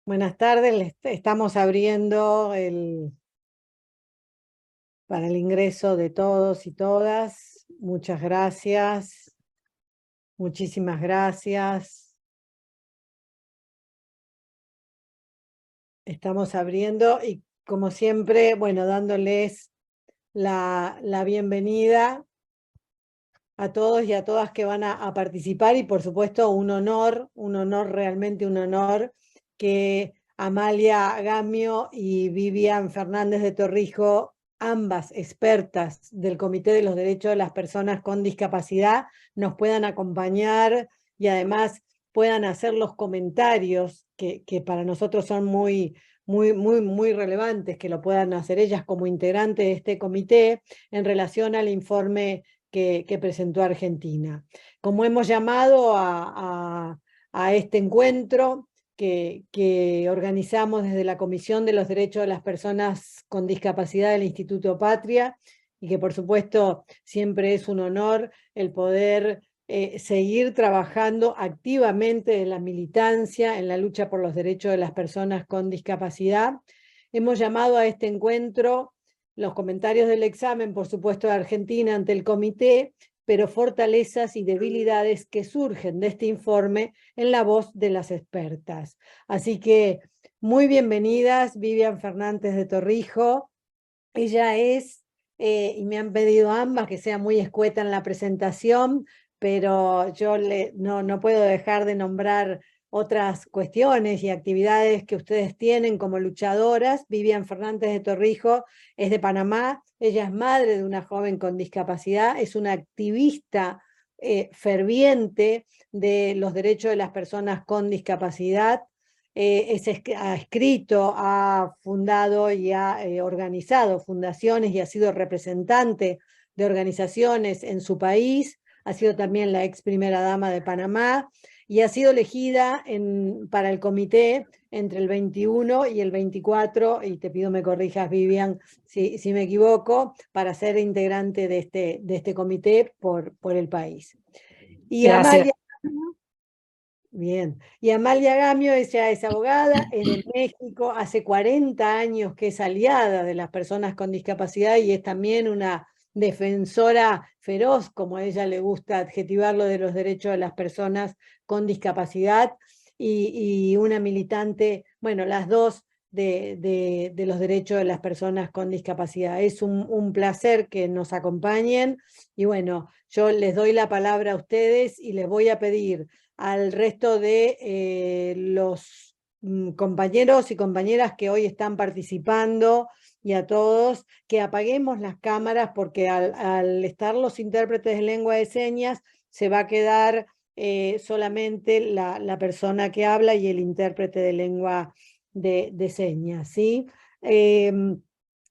Buenas tardes, estamos abriendo para el ingreso de todos y todas. Muchas gracias, muchísimas gracias. Estamos abriendo y como siempre, bueno, dándoles la bienvenida a todos y a todas que van a participar y por supuesto un honor, realmente un honor que Amalia Gamio y Vivian Fernández de Torrijos, ambas expertas del Comité de los Derechos de las Personas con Discapacidad, nos puedan acompañar y además puedan hacer los comentarios que para nosotros son muy relevantes, que lo puedan hacer ellas como integrantes de este comité en relación al informe que presentó Argentina. Como hemos llamado a este encuentro que organizamos desde la Comisión de los Derechos de las Personas con Discapacidad del Instituto Patria, y que por supuesto siempre es un honor el poder seguir trabajando activamente en la militancia, en la lucha por los derechos de las personas con discapacidad. Hemos llamado a este encuentro los comentarios del examen, por supuesto, de Argentina ante el comité, pero fortalezas y debilidades que surgen de este informe en la voz de las expertas. Así que muy bienvenidas, Vivian Fernández de Torrijos. Ella es, y me han pedido ambas que sea muy escueta en la presentación, pero yo no puedo dejar de nombrar otras cuestiones y actividades que ustedes tienen como luchadoras. Vivian Fernández de Torrijos es de Panamá, ella es madre de una joven con discapacidad, es una activista ferviente de los derechos de las personas con discapacidad. Ha escrito, ha fundado y ha organizado fundaciones y ha sido representante de organizaciones en su país, ha sido también la ex primera dama de Panamá y ha sido elegida para el comité entre el 21 y el 24, y te pido me corrijas, Vivian, si me equivoco, para ser integrante de este comité por el país. Y Gracias. Amalia, bien. Y Amalia Gamio, ella es abogada, es de México, hace 40 años que es aliada de las personas con discapacidad y es también una defensora feroz, como a ella le gusta adjetivarlo, de los derechos de las personas con discapacidad y una militante, bueno, las dos de los derechos de las personas con discapacidad. Es un placer que nos acompañen y bueno, yo les doy la palabra a ustedes y les voy a pedir al resto de los compañeros y compañeras que hoy están participando y a todos que apaguemos las cámaras porque al estar los intérpretes de lengua de señas se va a quedar solamente la persona que habla y el intérprete de lengua de señas, ¿sí?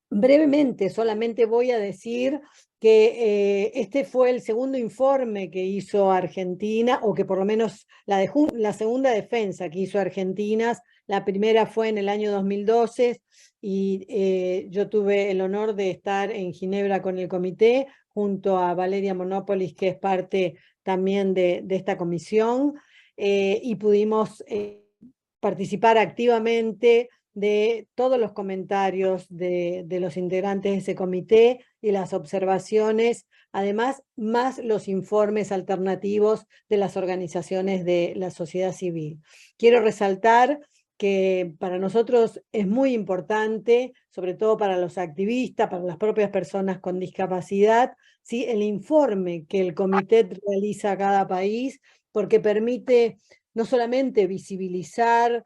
Brevemente, solamente voy a decir que este fue el segundo informe que hizo Argentina, o que por lo menos la segunda defensa que hizo Argentina. La primera fue en el año 2012 y yo tuve el honor de estar en Ginebra con el comité, junto a Valeria Monópolis, que es parte también de esta comisión, y pudimos participar activamente de todos los comentarios de los integrantes de ese comité y las observaciones, además, más los informes alternativos de las organizaciones de la sociedad civil. Quiero resaltar que para nosotros es muy importante, sobre todo para los activistas, para las propias personas con discapacidad, ¿sí?, el informe que el comité realiza a cada país, porque permite no solamente visibilizar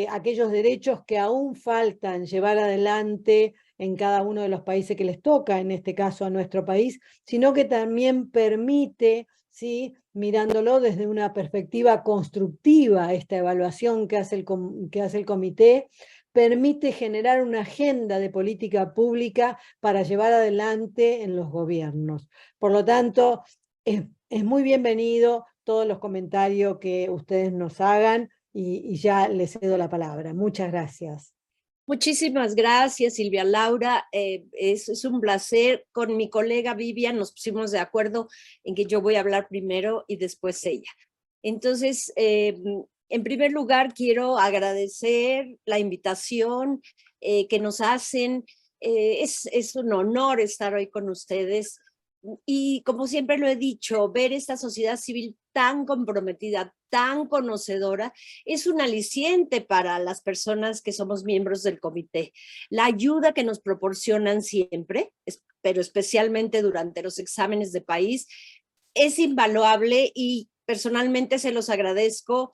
aquellos derechos que aún faltan llevar adelante en cada uno de los países que les toca, en este caso a nuestro país, sino que también permite, ¿sí?, mirándolo desde una perspectiva constructiva, esta evaluación que hace el comité, permite generar una agenda de política pública para llevar adelante en los gobiernos. Por lo tanto, es muy bienvenido todos los comentarios que ustedes nos hagan y ya les cedo la palabra. Muchas gracias. Muchísimas gracias, Silvia Laura. Es un placer. Con mi colega Vivian nos pusimos de acuerdo en que yo voy a hablar primero y después ella. Entonces, En primer lugar, quiero agradecer la invitación que nos hacen. Es un honor estar hoy con ustedes. Y como siempre lo he dicho, ver esta sociedad civil tan comprometida, tan conocedora, es un aliciente para las personas que somos miembros del comité. La ayuda que nos proporcionan siempre, pero especialmente durante los exámenes de país, es invaluable y personalmente se los agradezco.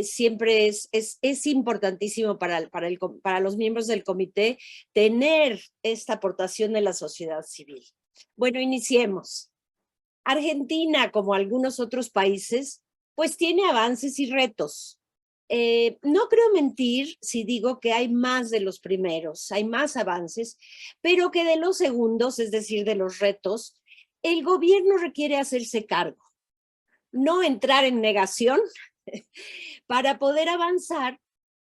Siempre es importantísimo para los miembros del comité tener esta aportación de la sociedad civil. Bueno, iniciemos. Argentina, como algunos otros países, pues tiene avances y retos. No creo mentir si digo que hay más de los primeros, hay más avances, pero que de los segundos, es decir, de los retos, el gobierno requiere hacerse cargo, no entrar en negación para poder avanzar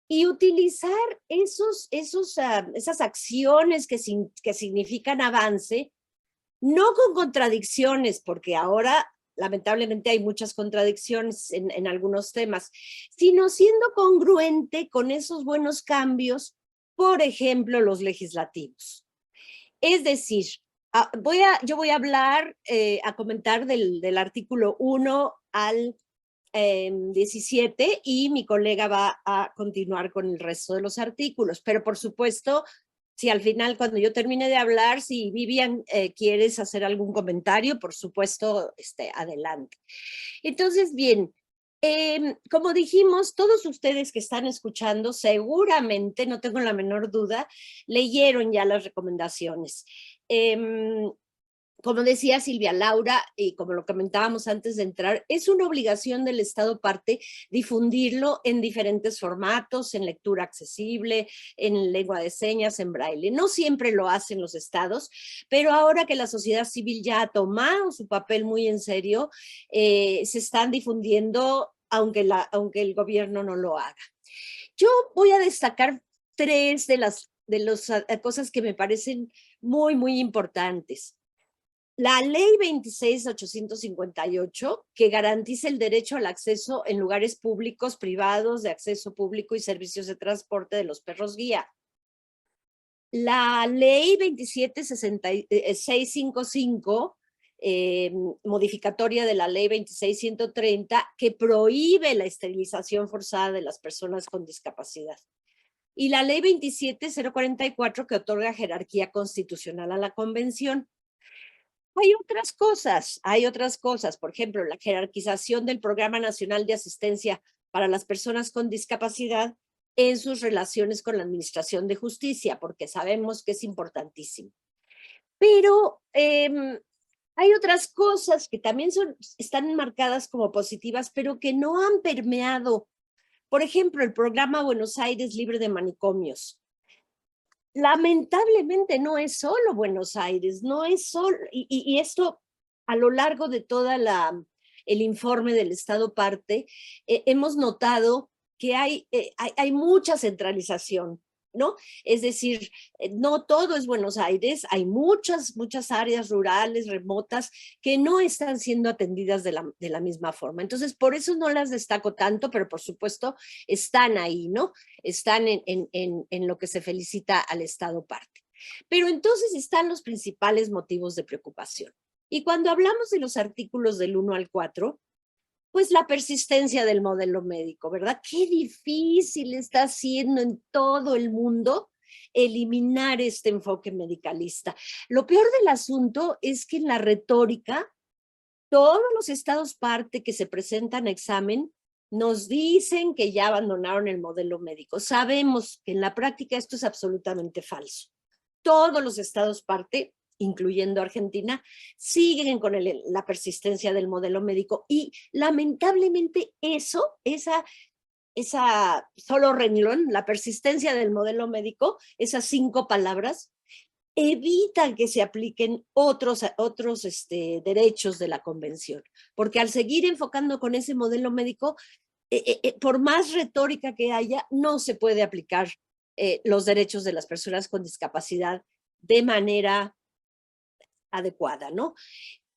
y utilizar esas acciones que significan avance, no con contradicciones, porque ahora lamentablemente hay muchas contradicciones en algunos temas, sino siendo congruente con esos buenos cambios, por ejemplo, los legislativos. Es decir, yo voy a hablar, a comentar del artículo 1 al 17 y mi colega va a continuar con el resto de los artículos, pero por supuesto, si al final cuando yo termine de hablar, si Vivian quieres hacer algún comentario, por supuesto, adelante. Entonces, bien, como dijimos, todos ustedes que están escuchando seguramente, no tengo la menor duda, leyeron ya las recomendaciones. Como decía Silvia Laura, y como lo comentábamos antes de entrar, es una obligación del Estado parte difundirlo en diferentes formatos, en lectura accesible, en lengua de señas, en braille. No siempre lo hacen los estados, pero ahora que la sociedad civil ya ha tomado su papel muy en serio, se están difundiendo, aunque el gobierno no lo haga. Yo voy a destacar tres de las cosas que me parecen muy, muy importantes. La ley 26.858, que garantiza el derecho al acceso en lugares públicos, privados, de acceso público y servicios de transporte de los perros guía. La ley 27.655, modificatoria de la ley 26.130, que prohíbe la esterilización forzada de las personas con discapacidad. Y la ley 27.044, que otorga jerarquía constitucional a la convención. Hay otras cosas, por ejemplo, la jerarquización del Programa Nacional de Asistencia para las Personas con Discapacidad en sus relaciones con la Administración de Justicia, porque sabemos que es importantísimo. Pero hay otras cosas que también están enmarcadas como positivas, pero que no han permeado. Por ejemplo, el Programa Buenos Aires Libre de Manicomios. Lamentablemente no es solo Buenos Aires, no es solo, y esto a lo largo de toda el informe del Estado parte, hemos notado que hay mucha centralización, ¿no? Es decir, no todo es Buenos Aires, hay muchas áreas rurales, remotas, que no están siendo atendidas de la misma forma. Entonces, por eso no las destaco tanto, pero por supuesto están ahí, ¿no? Están en lo que se felicita al Estado parte. Pero entonces están los principales motivos de preocupación. Y cuando hablamos de los artículos del 1 al 4, pues la persistencia del modelo médico, ¿verdad? Qué difícil está siendo en todo el mundo eliminar este enfoque medicalista. Lo peor del asunto es que en la retórica, todos los estados parte que se presentan a examen nos dicen que ya abandonaron el modelo médico. Sabemos que en la práctica esto es absolutamente falso. Todos los estados parte, incluyendo Argentina, siguen con la persistencia del modelo médico y lamentablemente esa solo renglón, la persistencia del modelo médico, esas 5 palabras, evitan que se apliquen otros derechos de la convención, porque al seguir enfocando con ese modelo médico, por más retórica que haya, no se puede aplicar los derechos de las personas con discapacidad de manera adecuada, ¿no?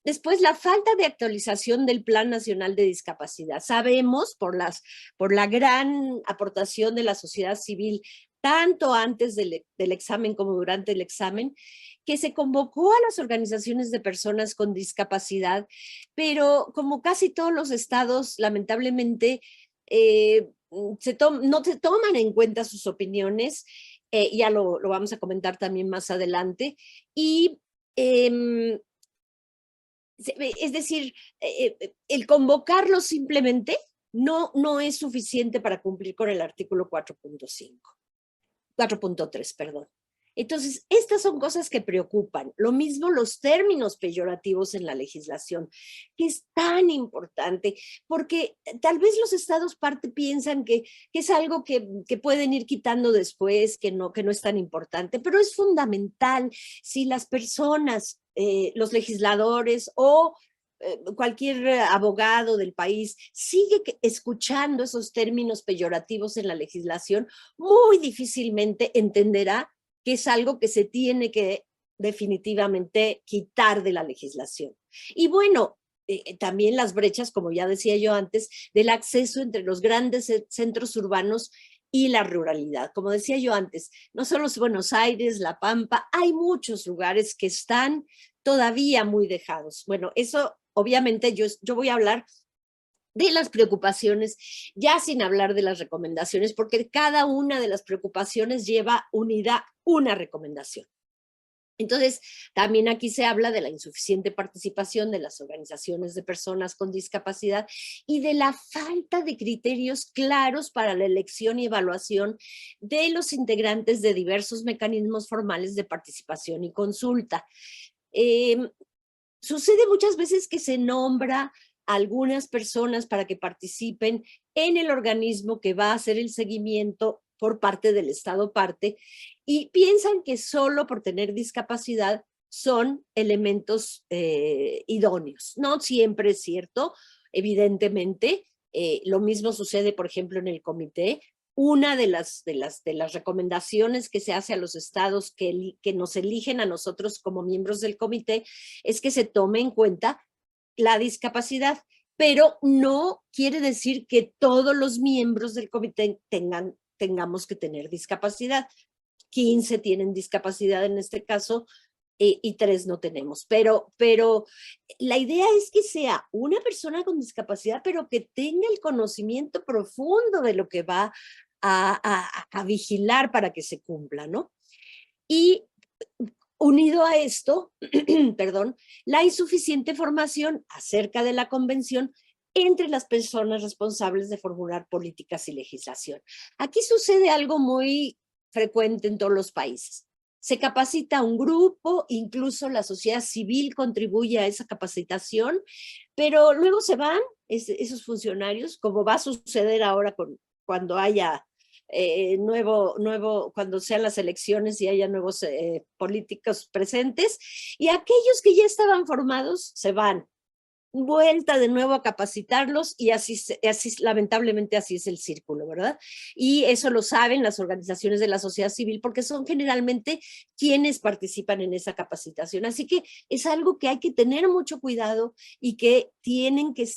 Después, la falta de actualización del Plan Nacional de Discapacidad. Sabemos por la gran aportación de la sociedad civil, tanto antes del examen como durante el examen, que se convocó a las organizaciones de personas con discapacidad, pero como casi todos los estados, lamentablemente, no se toman en cuenta sus opiniones, ya lo vamos a comentar también más adelante, y es decir, el convocarlo simplemente no es suficiente para cumplir con el artículo 4.3, perdón. Entonces, estas son cosas que preocupan. Lo mismo los términos peyorativos en la legislación, que es tan importante, porque tal vez los estados parte piensan que es algo que pueden ir quitando después, que no es tan importante, pero es fundamental. Si las personas, los legisladores o cualquier abogado del país sigue escuchando esos términos peyorativos en la legislación, muy difícilmente entenderá que es algo que se tiene que definitivamente quitar de la legislación. Y bueno, también las brechas, como ya decía yo antes, del acceso entre los grandes centros urbanos y la ruralidad. Como decía yo antes, no solo Buenos Aires, La Pampa, hay muchos lugares que están todavía muy dejados. Bueno, eso obviamente yo voy a hablar de las preocupaciones, ya sin hablar de las recomendaciones, porque cada una de las preocupaciones lleva unida una recomendación. Entonces, también aquí se habla de la insuficiente participación de las organizaciones de personas con discapacidad y de la falta de criterios claros para la elección y evaluación de los integrantes de diversos mecanismos formales de participación y consulta. Sucede muchas veces que se nombra a algunas personas para que participen en el organismo que va a hacer el seguimiento por parte del Estado parte y piensan que solo por tener discapacidad son elementos idóneos. No siempre es cierto, evidentemente. Lo mismo sucede, por ejemplo, en el comité. Una de las recomendaciones que se hace a los estados que nos eligen a nosotros como miembros del comité es que se tome en cuenta la discapacidad, pero no quiere decir que todos los miembros del comité tengamos que tener discapacidad. 15 tienen discapacidad en este caso y 3 no tenemos. Pero la idea es que sea una persona con discapacidad, pero que tenga el conocimiento profundo de lo que va a vigilar para que se cumpla, ¿no? Y unido a esto, perdón, la insuficiente formación acerca de la convención entre las personas responsables de formular políticas y legislación. Aquí sucede algo muy frecuente en todos los países. Se capacita a un grupo, incluso la sociedad civil contribuye a esa capacitación, pero luego se van esos funcionarios, como va a suceder ahora cuando haya cuando sean las elecciones y haya nuevos políticos presentes, y aquellos que ya estaban formados se van, vuelta de nuevo a capacitarlos y así lamentablemente así es el círculo, ¿verdad? Y eso lo saben las organizaciones de la sociedad civil porque son generalmente quienes participan en esa capacitación. Así que es algo que hay que tener mucho cuidado y que tienen que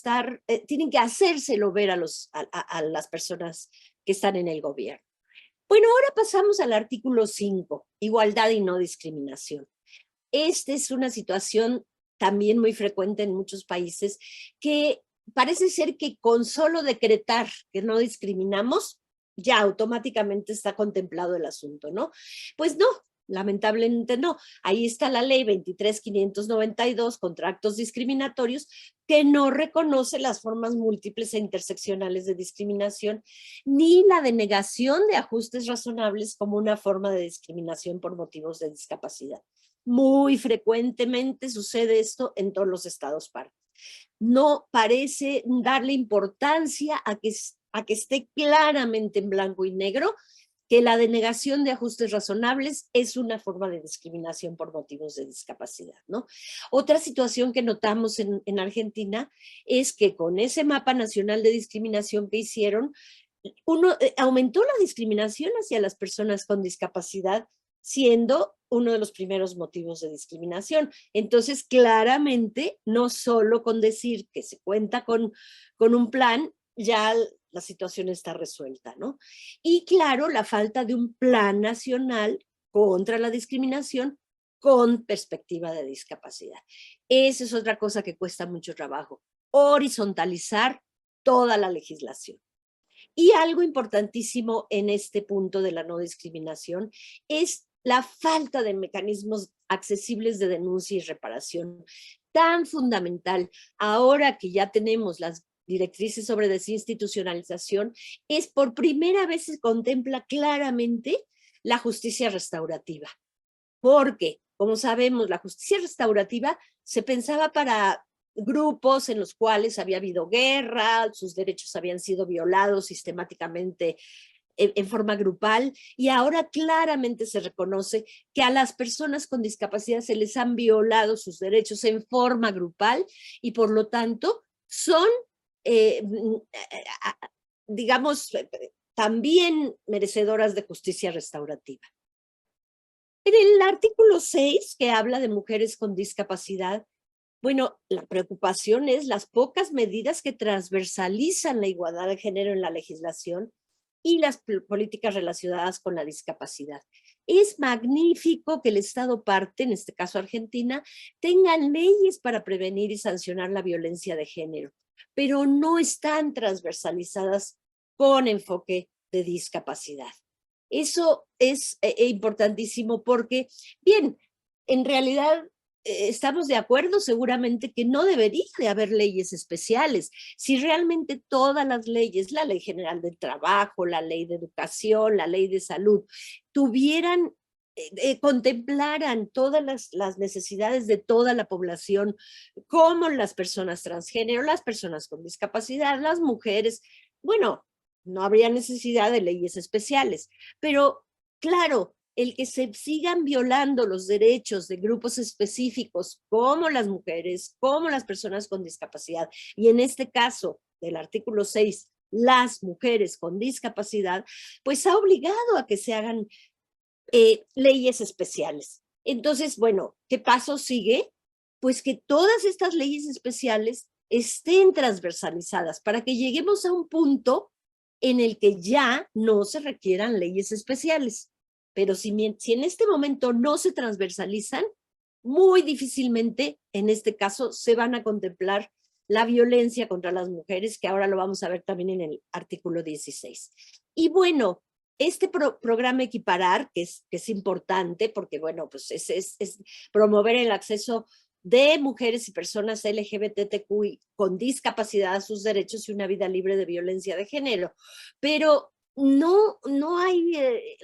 hacérselo ver a las personas que están en el gobierno. Bueno, ahora pasamos al artículo 5, igualdad y no discriminación. Esta es una situación también muy frecuente en muchos países, que parece ser que con solo decretar que no discriminamos, ya automáticamente está contemplado el asunto, ¿no? Pues no, lamentablemente no. Ahí está la ley 23.592 contra actos discriminatorios que no reconoce las formas múltiples e interseccionales de discriminación ni la denegación de ajustes razonables como una forma de discriminación por motivos de discapacidad. Muy frecuentemente sucede esto en todos los estados parte. No parece darle importancia a que esté claramente en blanco y negro que la denegación de ajustes razonables es una forma de discriminación por motivos de discapacidad, ¿no? Otra situación que notamos en Argentina es que con ese mapa nacional de discriminación que hicieron, aumentó la discriminación hacia las personas con discapacidad siendo uno de los primeros motivos de discriminación. Entonces, claramente, no solo con decir que se cuenta con un plan, ya la situación está resuelta, ¿no? Y claro, la falta de un plan nacional contra la discriminación con perspectiva de discapacidad. Esa es otra cosa que cuesta mucho trabajo, horizontalizar toda la legislación. Y algo importantísimo en este punto de la no discriminación es la falta de mecanismos accesibles de denuncia y reparación, tan fundamental. Ahora que ya tenemos las directrices sobre desinstitucionalización, es por primera vez se contempla claramente la justicia restaurativa. Porque, como sabemos, la justicia restaurativa se pensaba para grupos en los cuales había habido guerra, sus derechos habían sido violados sistemáticamente en forma grupal, y ahora claramente se reconoce que a las personas con discapacidad se les han violado sus derechos en forma grupal y por lo tanto son, digamos, también merecedoras de justicia restaurativa. En el artículo 6, que habla de mujeres con discapacidad, bueno, la preocupación es las pocas medidas que transversalizan la igualdad de género en la legislación y las políticas relacionadas con la discapacidad. Es magnífico que el Estado parte, en este caso Argentina, tengan leyes para prevenir y sancionar la violencia de género, pero no están transversalizadas con enfoque de discapacidad. Eso es importantísimo porque, bien, en realidad estamos de acuerdo seguramente que no debería de haber leyes especiales. Si realmente todas las leyes, la Ley General del Trabajo, la Ley de Educación, la Ley de Salud, tuvieran, contemplaran todas las necesidades de toda la población, como las personas transgénero, las personas con discapacidad, las mujeres, bueno, no habría necesidad de leyes especiales. Pero, claro, el que se sigan violando los derechos de grupos específicos como las mujeres, como las personas con discapacidad, y en este caso del artículo 6, las mujeres con discapacidad, pues ha obligado a que se hagan leyes especiales. Entonces, bueno, ¿qué paso sigue? Pues que todas estas leyes especiales estén transversalizadas para que lleguemos a un punto en el que ya no se requieran leyes especiales. Pero si en este momento no se transversalizan, muy difícilmente, en este caso, se van a contemplar la violencia contra las mujeres, que ahora lo vamos a ver también en el artículo 16. Y bueno, este programa Equiparar, que es importante, porque bueno, pues es promover el acceso de mujeres y personas LGBTQI con discapacidad a sus derechos y una vida libre de violencia de género. Pero no hay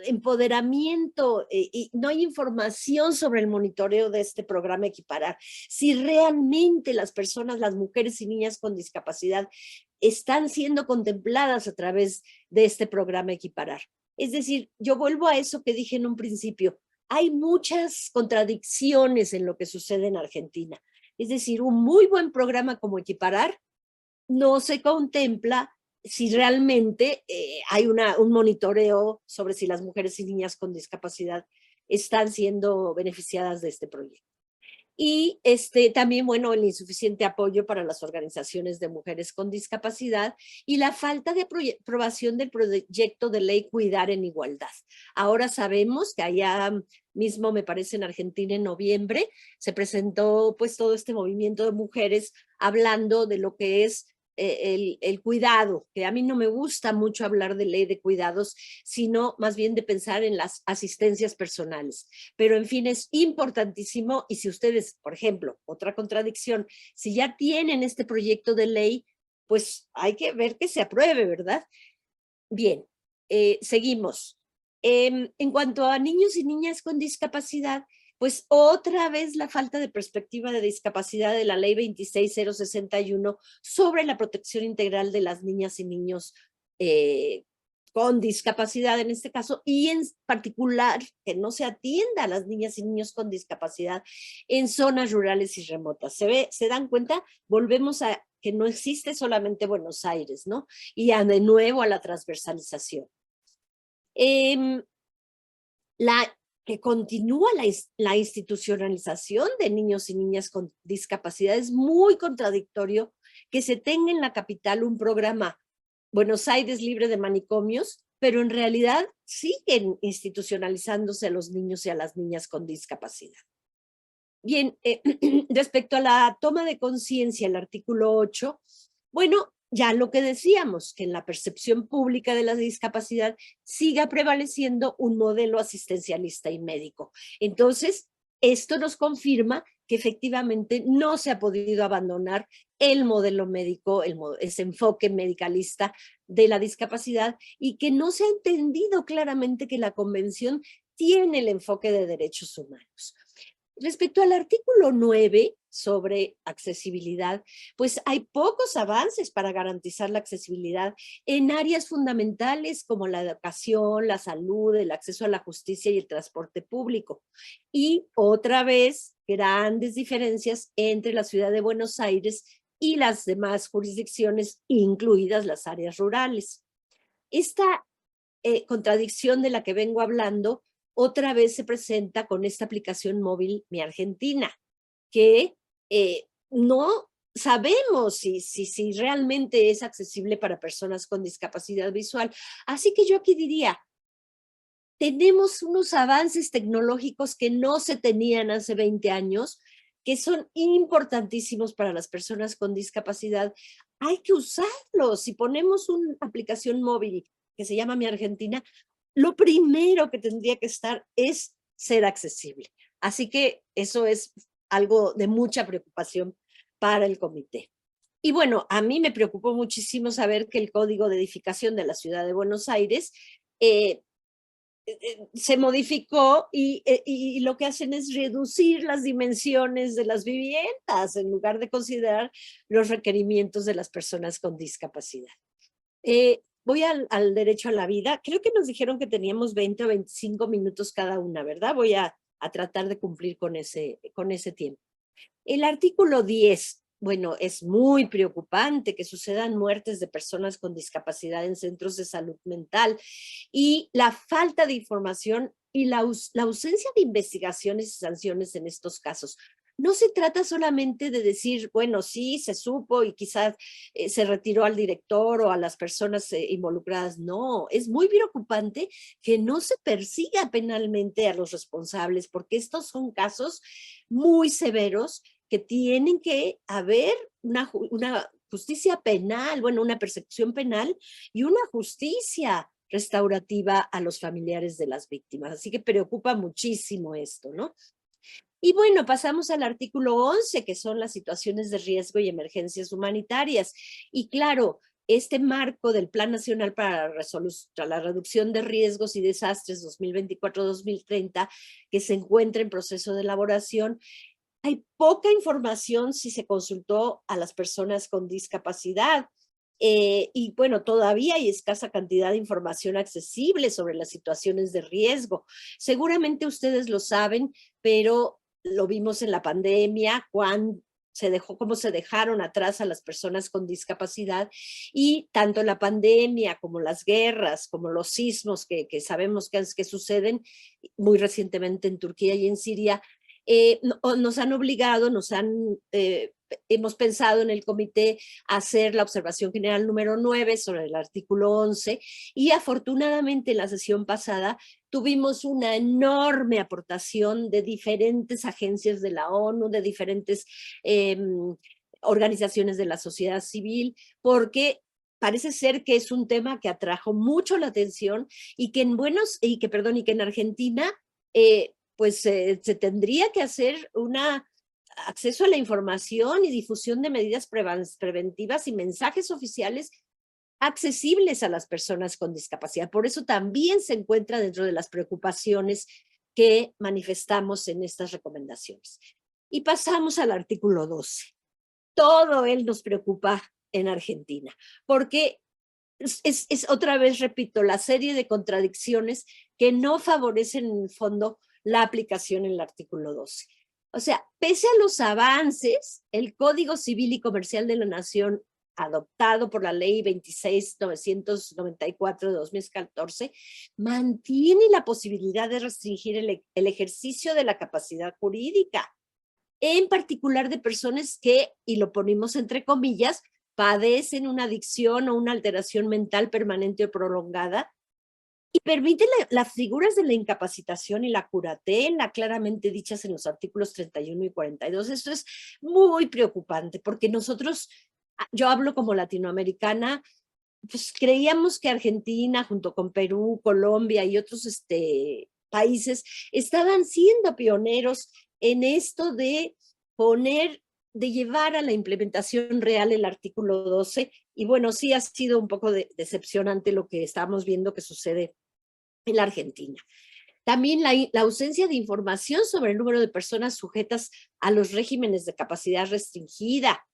empoderamiento y no hay información sobre el monitoreo de este programa Equiparar. Si realmente las personas, las mujeres y niñas con discapacidad están siendo contempladas a través de este programa Equiparar. Es decir, yo vuelvo a eso que dije en un principio, hay muchas contradicciones en lo que sucede en Argentina. Es decir, un muy buen programa como Equiparar no se contempla si realmente hay un monitoreo sobre si las mujeres y niñas con discapacidad están siendo beneficiadas de este proyecto. Y también, bueno, el insuficiente apoyo para las organizaciones de mujeres con discapacidad y la falta de aprobación del proyecto de ley Cuidar en Igualdad. Ahora sabemos que allá mismo, me parece en Argentina en noviembre, se presentó pues todo este movimiento de mujeres hablando de lo que es el cuidado, que a mí no me gusta mucho hablar de ley de cuidados, sino más bien de pensar en las asistencias personales. Pero en fin, es importantísimo y si ustedes, por ejemplo, otra contradicción, si ya tienen este proyecto de ley, pues hay que ver que se apruebe, ¿verdad? Bien, seguimos. En cuanto a niños y niñas con discapacidad, pues otra vez la falta de perspectiva de discapacidad de la ley 26061 sobre la protección integral de las niñas y niños con discapacidad en este caso, y en particular que no se atienda a las niñas y niños con discapacidad en zonas rurales y remotas. ¿Se dan cuenta? Volvemos a que no existe solamente Buenos Aires, ¿no? Y de nuevo a la transversalización. La que continúa la institucionalización de niños y niñas con discapacidad. Es muy contradictorio que se tenga en la capital un programa Buenos Aires libre de manicomios, pero en realidad siguen institucionalizándose a los niños y a las niñas con discapacidad. Bien, respecto a la toma de conciencia, el artículo 8, bueno, ya lo que decíamos, que en la percepción pública de la discapacidad siga prevaleciendo un modelo asistencialista y médico. Entonces, esto nos confirma que efectivamente no se ha podido abandonar el modelo médico, ese enfoque medicalista de la discapacidad, y que no se ha entendido claramente que la Convención tiene el enfoque de derechos humanos. Respecto al artículo 9 sobre accesibilidad, pues hay pocos avances para garantizar la accesibilidad en áreas fundamentales como la educación, la salud, el acceso a la justicia y el transporte público. Y otra vez, grandes diferencias entre la ciudad de Buenos Aires y las demás jurisdicciones, incluidas las áreas rurales. Esta contradicción de la que vengo hablando otra vez se presenta con esta aplicación móvil Mi Argentina, que no sabemos si realmente es accesible para personas con discapacidad visual. Así que yo aquí diría, tenemos unos avances tecnológicos que no se tenían hace 20 años, que son importantísimos para las personas con discapacidad. Hay que usarlos. Si ponemos una aplicación móvil que se llama Mi Argentina, lo primero que tendría que estar es ser accesible. Así que eso es algo de mucha preocupación para el comité. Y bueno, a mí me preocupó muchísimo saber que el Código de Edificación de la Ciudad de Buenos Aires se modificó y lo que hacen es reducir las dimensiones de las viviendas en lugar de considerar los requerimientos de las personas con discapacidad. Voy al derecho a la vida. Creo que nos dijeron que teníamos 20 o 25 minutos cada una, ¿verdad? Voy a tratar de cumplir con ese tiempo. El artículo 10, bueno, es muy preocupante que sucedan muertes de personas con discapacidad en centros de salud mental, y la falta de información y la ausencia de investigaciones y sanciones en estos casos. No se trata solamente de decir, bueno, sí, se supo y quizás se retiró al director o a las personas involucradas. No, es muy preocupante que no se persiga penalmente a los responsables, porque estos son casos muy severos que tienen que haber una justicia penal, bueno, una persecución penal y una justicia restaurativa a los familiares de las víctimas. Así que preocupa muchísimo esto, ¿no? Y bueno, pasamos al artículo 11, que son las situaciones de riesgo y emergencias humanitarias. Y claro, este marco del Plan Nacional para la Reducción de Riesgos y Desastres 2024-2030, que se encuentra en proceso de elaboración, hay poca información si se consultó a las personas con discapacidad. Y bueno, todavía hay escasa cantidad de información accesible sobre las situaciones de riesgo. Seguramente ustedes lo saben, pero lo vimos en la pandemia, cómo se dejaron atrás a las personas con discapacidad, y tanto la pandemia como las guerras, como los sismos que sabemos que suceden muy recientemente en Turquía y en Siria, nos han obligado, hemos pensado en el comité hacer la observación general número 9 sobre el artículo 11, y afortunadamente en la sesión pasada tuvimos una enorme aportación de diferentes agencias de la ONU, de diferentes organizaciones de la sociedad civil, porque parece ser que es un tema que atrajo mucho la atención y que en Argentina pues se tendría que hacer acceso a la información y difusión de medidas preventivas y mensajes oficiales accesibles a las personas con discapacidad. Por eso también se encuentra dentro de las preocupaciones que manifestamos en estas recomendaciones. Y pasamos al artículo 12. Todo él nos preocupa en Argentina, porque es otra vez, repito, la serie de contradicciones que no favorecen en el fondo la aplicación en el artículo 12. O sea, pese a los avances, el Código Civil y Comercial de la Nación adoptado por la ley 26.994 de 2014, mantiene la posibilidad de restringir el ejercicio de la capacidad jurídica, en particular de personas que, y lo ponemos entre comillas, padecen una adicción o una alteración mental permanente o prolongada, y permite las figuras de la incapacitación y la curatela, claramente dichas en los artículos 31 y 42. Esto es muy preocupante, porque nosotros, yo hablo como latinoamericana, pues creíamos que Argentina, junto con Perú, Colombia y otros países, estaban siendo pioneros en esto de de llevar a la implementación real el artículo 12, y bueno, sí ha sido un poco decepcionante lo que estamos viendo que sucede en la Argentina. También la ausencia de información sobre el número de personas sujetas a los regímenes de capacidad restringida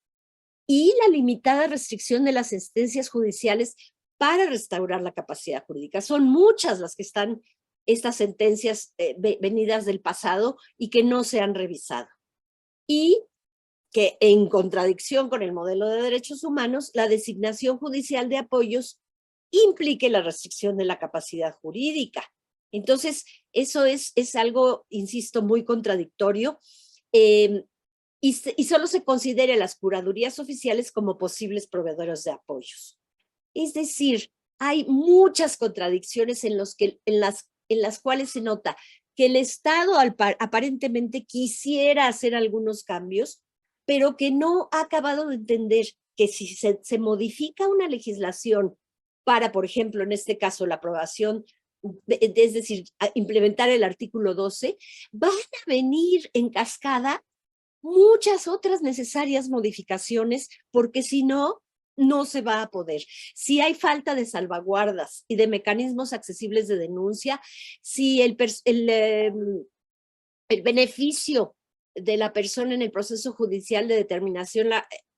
y la limitada restricción de las sentencias judiciales para restaurar la capacidad jurídica. Son muchas las que están estas sentencias venidas del pasado y que no se han revisado. Y que en contradicción con el modelo de derechos humanos, la designación judicial de apoyos implique la restricción de la capacidad jurídica. Entonces, eso es algo, insisto, muy contradictorio, y solo se considera a las curadurías oficiales como posibles proveedores de apoyos. Es decir, hay muchas contradicciones en las cuales se nota que el Estado aparentemente quisiera hacer algunos cambios, pero que no ha acabado de entender que si se modifica una legislación para, por ejemplo, en este caso, la aprobación, es decir, implementar el artículo 12, van a venir en cascada muchas otras necesarias modificaciones, porque si no, no se va a poder. Si hay falta de salvaguardas y de mecanismos accesibles de denuncia, si el beneficio de la persona en el proceso judicial de determinación,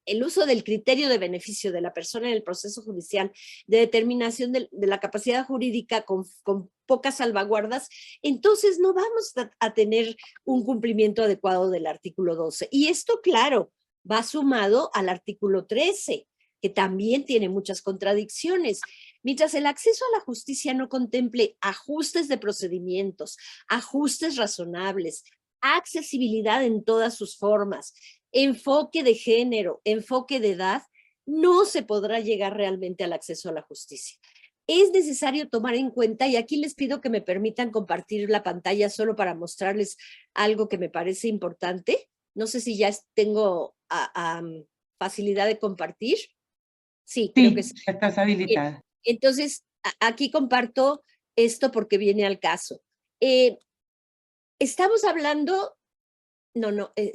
el uso del criterio de beneficio de la persona en el proceso judicial de determinación de la capacidad jurídica con pocas salvaguardas, entonces no vamos a tener un cumplimiento adecuado del artículo 12. Y esto, claro, va sumado al artículo 13, que también tiene muchas contradicciones. Mientras el acceso a la justicia no contemple ajustes de procedimientos, ajustes razonables, accesibilidad en todas sus formas, enfoque de género, enfoque de edad, no se podrá llegar realmente al acceso a la justicia. Es necesario tomar en cuenta, y aquí les pido que me permitan compartir la pantalla solo para mostrarles algo que me parece importante. No sé si ya tengo facilidad de compartir. Sí, creo que sí. Estás habilitada. Entonces, aquí comparto esto porque viene al caso. Estamos hablando,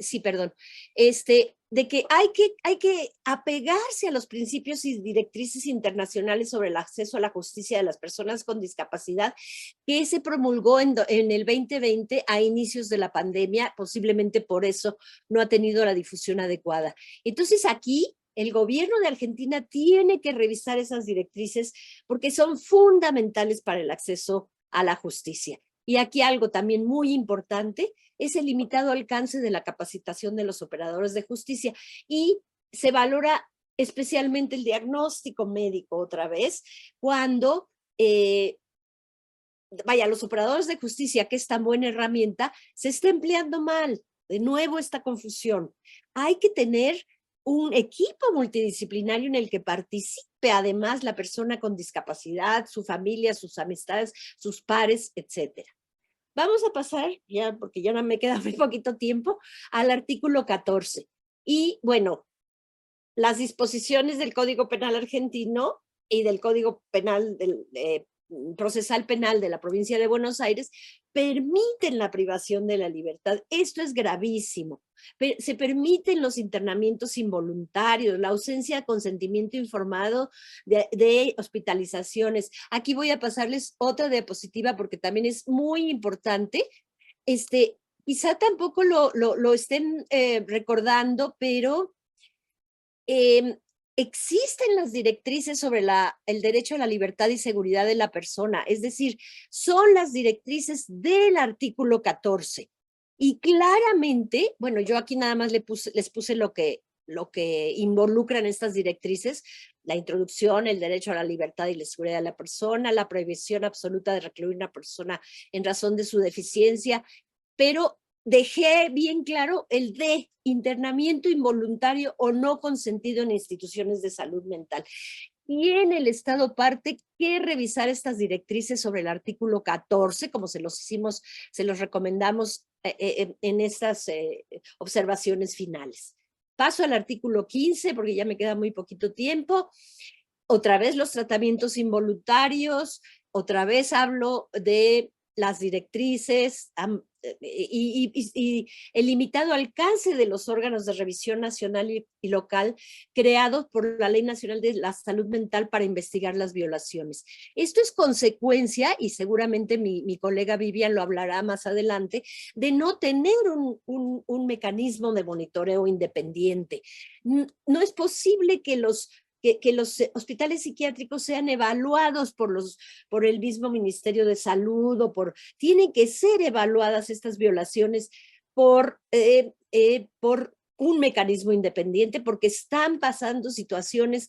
sí, perdón, de que hay que apegarse a los principios y directrices internacionales sobre el acceso a la justicia de las personas con discapacidad, que se promulgó en el 2020 a inicios de la pandemia. Posiblemente por eso no ha tenido la difusión adecuada. Entonces aquí el gobierno de Argentina tiene que revisar esas directrices porque son fundamentales para el acceso a la justicia. Y aquí algo también muy importante es el limitado alcance de la capacitación de los operadores de justicia, y se valora especialmente el diagnóstico médico otra vez cuando, los operadores de justicia, que es tan buena herramienta, se está empleando mal. De nuevo esta confusión. Hay que tener un equipo multidisciplinario en el que participe además la persona con discapacidad, su familia, sus amistades, sus pares, etcétera. Vamos a pasar, ya porque ya no me queda muy poquito tiempo, al artículo 14. Y bueno, las disposiciones del Código Penal argentino y del Código Penal procesal penal de la provincia de Buenos Aires permiten la privación de la libertad. Esto es gravísimo. Se permiten los internamientos involuntarios, la ausencia de consentimiento informado de hospitalizaciones. Aquí voy a pasarles otra diapositiva porque también es muy importante. Quizá tampoco lo estén recordando, pero existen las directrices sobre el derecho a la libertad y seguridad de la persona, es decir, son las directrices del artículo 14. Y claramente, bueno, yo aquí nada más les puse lo que lo que involucran estas directrices: la introducción, el derecho a la libertad y la seguridad de la persona, la prohibición absoluta de recluir a una persona en razón de su deficiencia, pero dejé bien claro el de internamiento involuntario o no consentido en instituciones de salud mental. Tiene el Estado parte que revisar estas directrices sobre el artículo 14, como se los recomendamos en estas observaciones finales. Paso al artículo 15, porque ya me queda muy poquito tiempo. Otra vez los tratamientos involuntarios, otra vez hablo de las directrices y el limitado alcance de los órganos de revisión nacional y local creados por la Ley Nacional de la Salud Mental para investigar las violaciones. Esto es consecuencia, y seguramente mi colega Vivian lo hablará más adelante, de no tener un mecanismo de monitoreo independiente. No es posible que los hospitales psiquiátricos sean evaluados por el mismo Ministerio de Salud tienen que ser evaluadas estas violaciones por un mecanismo independiente, porque están pasando situaciones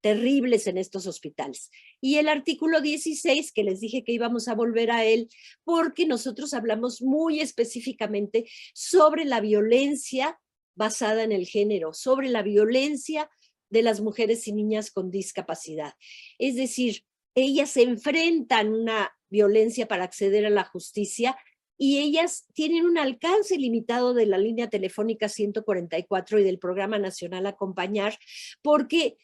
terribles en estos hospitales. Y el artículo 16, que les dije que íbamos a volver a él, porque nosotros hablamos muy específicamente sobre la violencia basada en el género, sobre la violencia de las mujeres y niñas con discapacidad. Es decir, ellas se enfrentan a una violencia para acceder a la justicia y ellas tienen un alcance limitado de la línea telefónica 144 y del Programa Nacional Acompañar, porque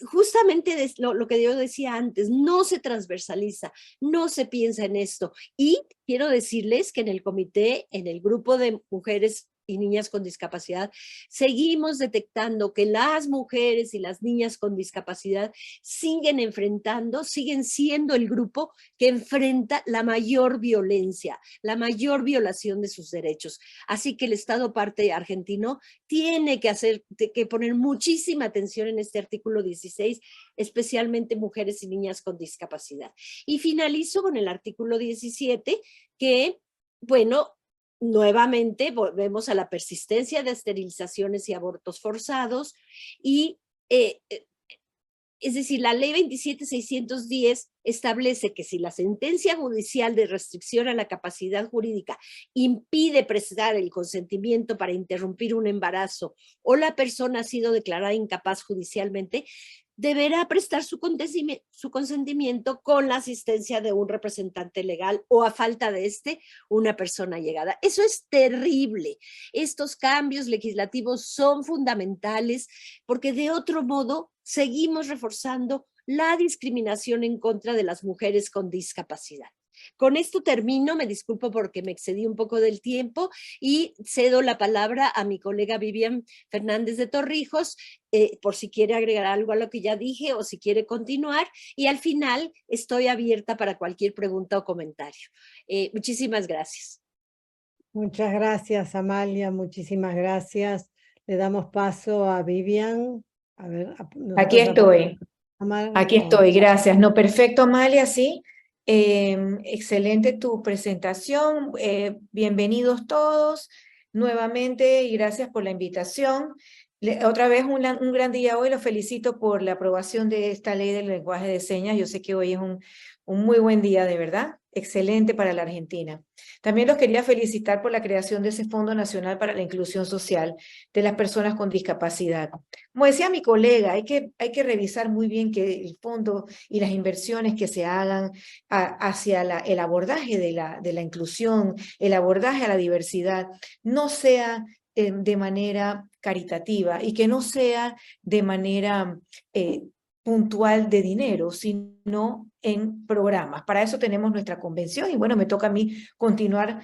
justamente lo que yo decía antes, no se transversaliza, no se piensa en esto. Y quiero decirles que en el comité, en el grupo de mujeres y niñas con discapacidad, seguimos detectando que las mujeres y las niñas con discapacidad siguen siendo el grupo que enfrenta la mayor violencia, la mayor violación de sus derechos. Así que el Estado parte argentino tiene que poner muchísima atención en este artículo 16, especialmente mujeres y niñas con discapacidad. Y finalizo con el artículo 17, que, bueno, nuevamente volvemos a la persistencia de esterilizaciones y abortos forzados y es decir, la ley 27.610 establece que si la sentencia judicial de restricción a la capacidad jurídica impide prestar el consentimiento para interrumpir un embarazo o la persona ha sido declarada incapaz judicialmente, deberá prestar su consentimiento con la asistencia de un representante legal o, a falta de una persona allegada. Eso es terrible. Estos cambios legislativos son fundamentales porque de otro modo seguimos reforzando la discriminación en contra de las mujeres con discapacidad. Con esto termino, me disculpo porque me excedí un poco del tiempo y cedo la palabra a mi colega Vivian Fernández de Torrijos, por si quiere agregar algo a lo que ya dije o si quiere continuar, y al final estoy abierta para cualquier pregunta o comentario. Muchísimas gracias. Muchas gracias, Amalia, muchísimas gracias. Le damos paso a Vivian. A ver, Aquí estoy. Aquí estoy, gracias. No, perfecto, Amalia, sí. Excelente tu presentación. Bienvenidos todos nuevamente y gracias por la invitación. Otra vez un gran día hoy. Los felicito por la aprobación de esta ley del lenguaje de señas. Yo sé que hoy es un muy buen día, de verdad. Excelente para la Argentina. También los quería felicitar por la creación de ese Fondo Nacional para la Inclusión Social de las Personas con Discapacidad. Como decía mi colega, hay que revisar muy bien que el fondo y las inversiones que se hagan hacia el abordaje de la inclusión, el abordaje a la diversidad, no sea de manera caritativa y que no sea de manera puntual de dinero, sino en programas. Para eso tenemos nuestra convención y bueno, me toca a mí continuar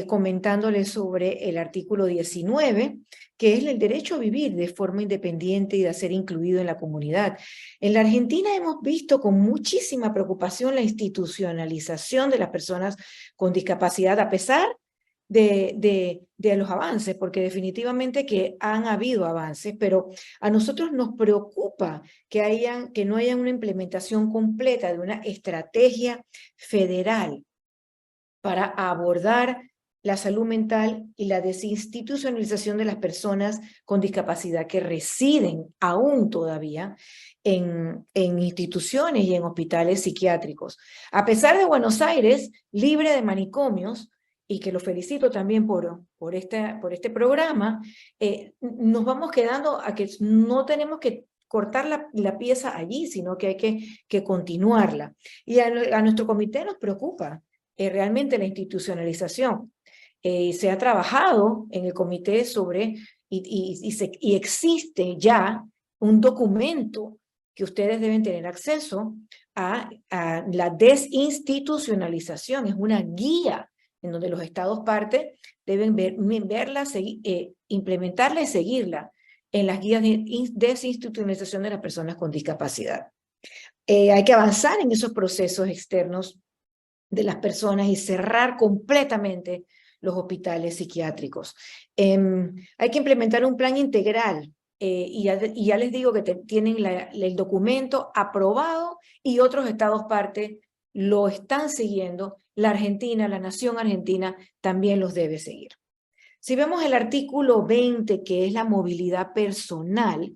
comentándoles sobre el artículo 19, que es el derecho a vivir de forma independiente y de ser incluido en la comunidad. En la Argentina hemos visto con muchísima preocupación la institucionalización de las personas con discapacidad, a pesar de los avances, porque definitivamente que han habido avances, pero a nosotros nos preocupa que no haya una implementación completa de una estrategia federal para abordar la salud mental y la desinstitucionalización de las personas con discapacidad que residen aún todavía en instituciones y en hospitales psiquiátricos. A pesar de Buenos Aires, libre de manicomios, y que lo felicito también por este programa, nos vamos quedando a que no tenemos que cortar la pieza allí, sino que hay que continuarla. Y a nuestro comité nos preocupa realmente la institucionalización. Se ha trabajado en el comité sobre, y existe ya un documento que ustedes deben tener acceso a la desinstitucionalización. Es una guía en donde los estados parte deben verla, implementarla y seguirla en las guías de desinstitucionalización de las personas con discapacidad. Hay que avanzar en esos procesos externos de las personas y cerrar completamente los hospitales psiquiátricos. Hay que implementar un plan integral y ya les digo que tienen el documento aprobado y otros estados parte lo están siguiendo. La Argentina, la nación argentina también los debe seguir. Si vemos el artículo 20, que es la movilidad personal,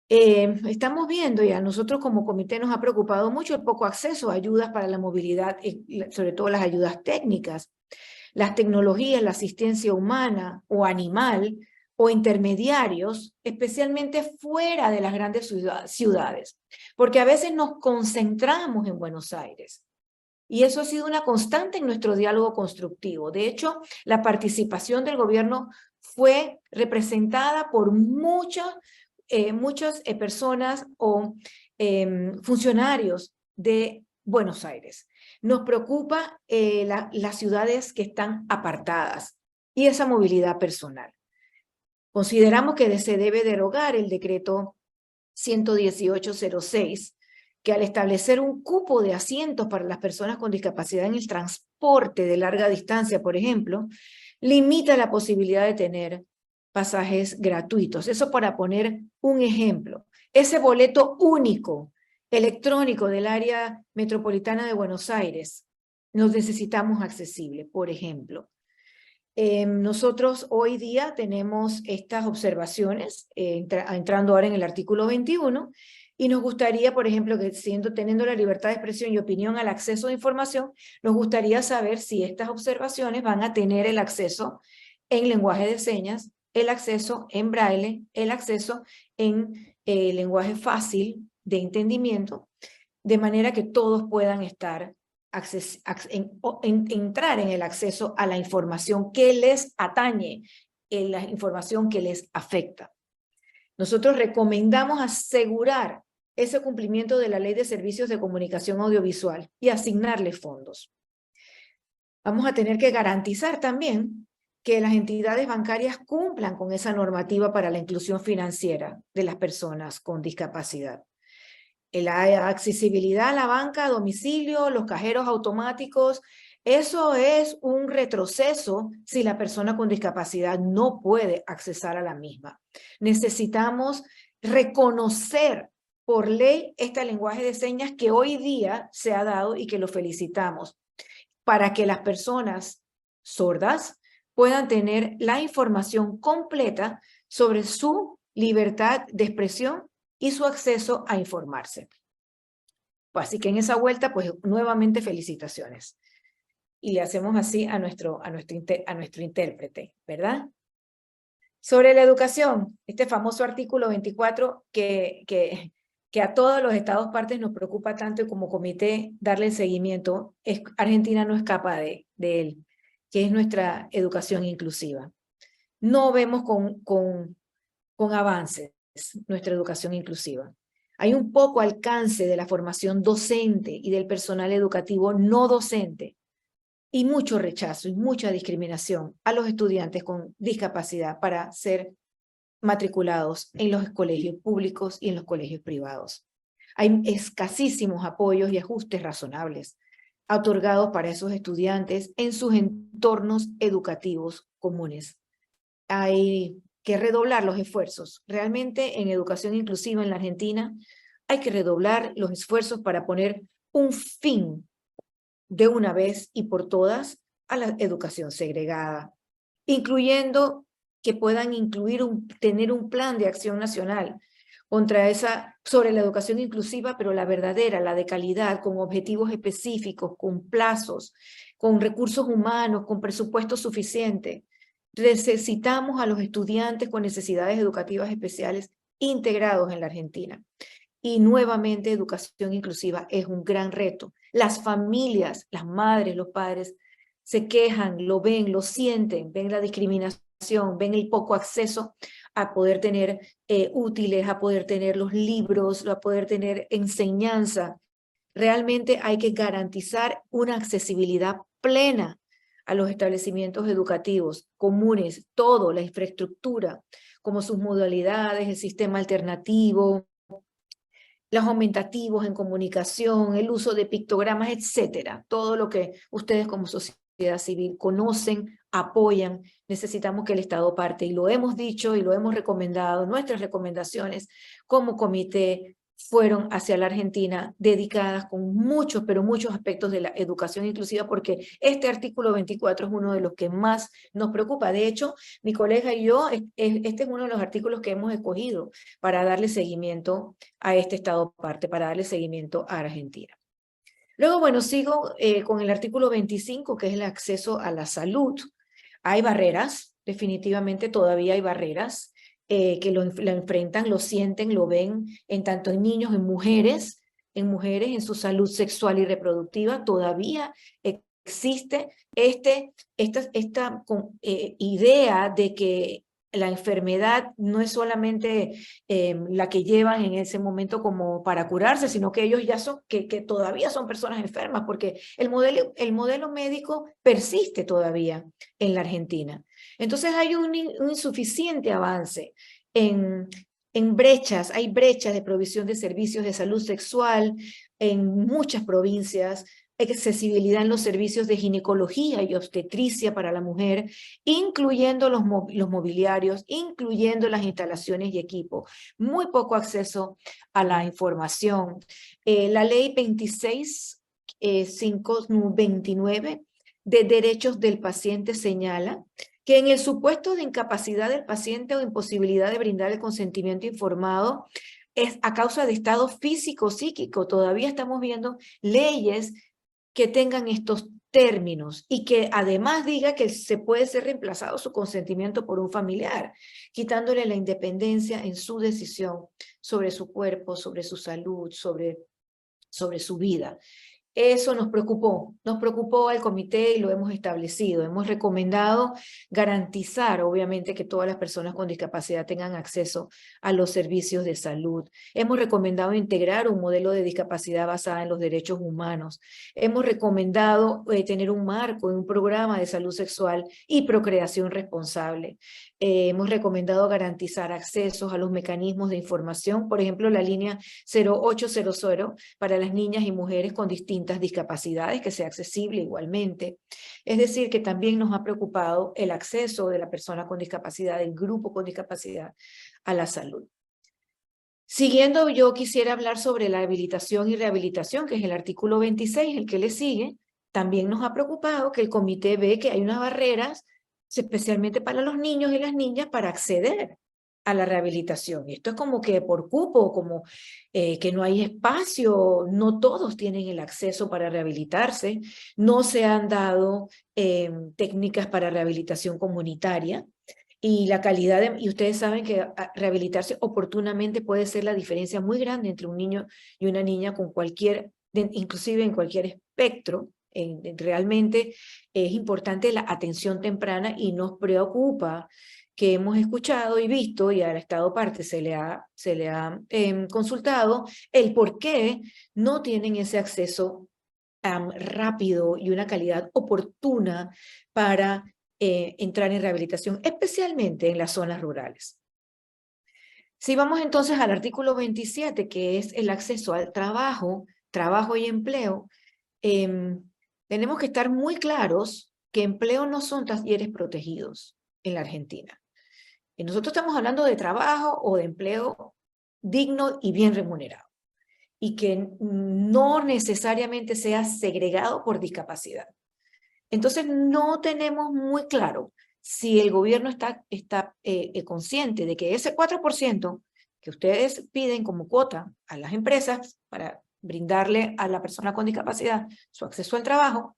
estamos viendo, y a nosotros como comité nos ha preocupado mucho el poco acceso a ayudas para la movilidad, sobre todo las ayudas técnicas, las tecnologías, la asistencia humana o animal o intermediarios, especialmente fuera de las grandes ciudades, porque a veces nos concentramos en Buenos Aires. Y eso ha sido una constante en nuestro diálogo constructivo. De hecho, la participación del gobierno fue representada por muchas personas o funcionarios de Buenos Aires. Nos preocupa las ciudades que están apartadas y esa movilidad personal. Consideramos que se debe derogar el decreto 11806, que al establecer un cupo de asientos para las personas con discapacidad en el transporte de larga distancia, por ejemplo, limita la posibilidad de tener pasajes gratuitos. Eso para poner un ejemplo. Ese boleto único electrónico del área metropolitana de Buenos Aires, nos necesitamos accesible, por ejemplo. Nosotros hoy día tenemos estas observaciones, entrando ahora en el artículo 21, y nos gustaría, por ejemplo, que teniendo la libertad de expresión y opinión al acceso de información, nos gustaría saber si estas observaciones van a tener el acceso en lenguaje de señas, el acceso en braille, el acceso en lenguaje fácil de entendimiento, de manera que todos puedan estar entrar en el acceso a la información que les atañe, en la información que les afecta. Nosotros recomendamos asegurar ese cumplimiento de la Ley de Servicios de Comunicación Audiovisual y asignarle fondos. Vamos a tener que garantizar también que las entidades bancarias cumplan con esa normativa para la inclusión financiera de las personas con discapacidad. La accesibilidad a la banca a domicilio, los cajeros automáticos, eso es un retroceso si la persona con discapacidad no puede accesar a la misma. Necesitamos reconocer por ley este lenguaje de señas que hoy día se ha dado y que lo felicitamos, para que las personas sordas puedan tener la información completa sobre su libertad de expresión y su acceso a informarse. Así que en esa vuelta, pues nuevamente felicitaciones. Y le hacemos así a nuestro intérprete, ¿verdad? Sobre la educación, este famoso artículo 24 que a todos los estados partes nos preocupa tanto y como comité darle el seguimiento, Argentina no escapa de él, que es nuestra educación inclusiva. No vemos con avances nuestra educación inclusiva. Hay un poco alcance de la formación docente y del personal educativo no docente y mucho rechazo y mucha discriminación a los estudiantes con discapacidad para ser matriculados en los colegios públicos y en los colegios privados. Hay escasísimos apoyos y ajustes razonables otorgados para esos estudiantes en sus entornos educativos comunes. Hay que redoblar los esfuerzos. Realmente en educación inclusiva en la Argentina hay que redoblar los esfuerzos para poner un fin de una vez y por todas a la educación segregada, incluyendo que puedan tener un plan de acción nacional sobre la educación inclusiva, pero la verdadera, la de calidad, con objetivos específicos, con plazos, con recursos humanos, con presupuesto suficiente. Necesitamos a los estudiantes con necesidades educativas especiales integrados en la Argentina. Y nuevamente, educación inclusiva es un gran reto. Las familias, las madres, los padres, se quejan, lo ven, lo sienten, ven la discriminación, ven el poco acceso a poder tener útiles, a poder tener los libros, a poder tener enseñanza. Realmente hay que garantizar una accesibilidad plena a los establecimientos educativos comunes, todo, la infraestructura, como sus modalidades, el sistema alternativo, los aumentativos en comunicación, el uso de pictogramas, etcétera. Todo lo que ustedes como sociedad civil conocen, apoyan, necesitamos que el Estado parte. Y lo hemos dicho y lo hemos recomendado, nuestras recomendaciones como comité fueron hacia la Argentina dedicadas con muchos, pero muchos aspectos de la educación inclusiva, porque este artículo 24 es uno de los que más nos preocupa. De hecho, mi colega y yo, este es uno de los artículos que hemos escogido para darle seguimiento a este Estado parte, para darle seguimiento a Argentina. Luego, bueno, sigo con el artículo 25, que es el acceso a la salud. Hay barreras, definitivamente todavía hay barreras que lo enfrentan, lo sienten, lo ven, en tanto en niños, en mujeres, en su salud sexual y reproductiva, todavía existe esta idea de que la enfermedad no es solamente la que llevan en ese momento como para curarse, sino que ellos ya son, que todavía son personas enfermas, porque el modelo médico persiste todavía en la Argentina. Entonces hay un insuficiente avance en brechas, hay brechas de provisión de servicios de salud sexual en muchas provincias, accesibilidad en los servicios de ginecología y obstetricia para la mujer, incluyendo los mobiliarios, incluyendo las instalaciones y equipos, muy poco acceso a la información. La ley 26.529 de derechos del paciente señala que en el supuesto de incapacidad del paciente o imposibilidad de brindar el consentimiento informado es a causa de estado físico o psíquico. Todavía estamos viendo leyes que tengan estos términos y que además diga que se puede ser reemplazado su consentimiento por un familiar, quitándole la independencia en su decisión sobre su cuerpo, sobre su salud, sobre su vida. Eso nos preocupó al comité y lo hemos establecido. Hemos recomendado garantizar, obviamente, que todas las personas con discapacidad tengan acceso a los servicios de salud. Hemos recomendado integrar un modelo de discapacidad basada en los derechos humanos. Hemos recomendado tener un marco, un programa de salud sexual y procreación responsable. Hemos recomendado garantizar accesos a los mecanismos de información, por ejemplo, la línea 0800 para las niñas y mujeres con distintas discapacidades, que sea accesible igualmente. Es decir, que también nos ha preocupado el acceso de la persona con discapacidad, del grupo con discapacidad, a la salud. Siguiendo, yo quisiera hablar sobre la habilitación y rehabilitación, que es el artículo 26, el que le sigue. También nos ha preocupado que el comité ve que hay unas barreras, especialmente para los niños y las niñas, para acceder a la rehabilitación. Y esto es como que por cupo, como que no hay espacio, no todos tienen el acceso para rehabilitarse, no se han dado técnicas para rehabilitación comunitaria, y la calidad y ustedes saben que rehabilitarse oportunamente puede ser la diferencia muy grande entre un niño y una niña con inclusive en cualquier espectro. Realmente es importante la atención temprana y nos preocupa que hemos escuchado y visto, y al Estado parte se le ha consultado, el por qué no tienen ese acceso rápido y una calidad oportuna para entrar en rehabilitación, especialmente en las zonas rurales. Si vamos entonces al artículo 27, que es el acceso al trabajo y empleo, tenemos que estar muy claros que empleo no son talleres protegidos en la Argentina. Y nosotros estamos hablando de trabajo o de empleo digno y bien remunerado, y que no necesariamente sea segregado por discapacidad. Entonces no tenemos muy claro si el gobierno está consciente de que ese 4% que ustedes piden como cuota a las empresas para brindarle a la persona con discapacidad su acceso al trabajo,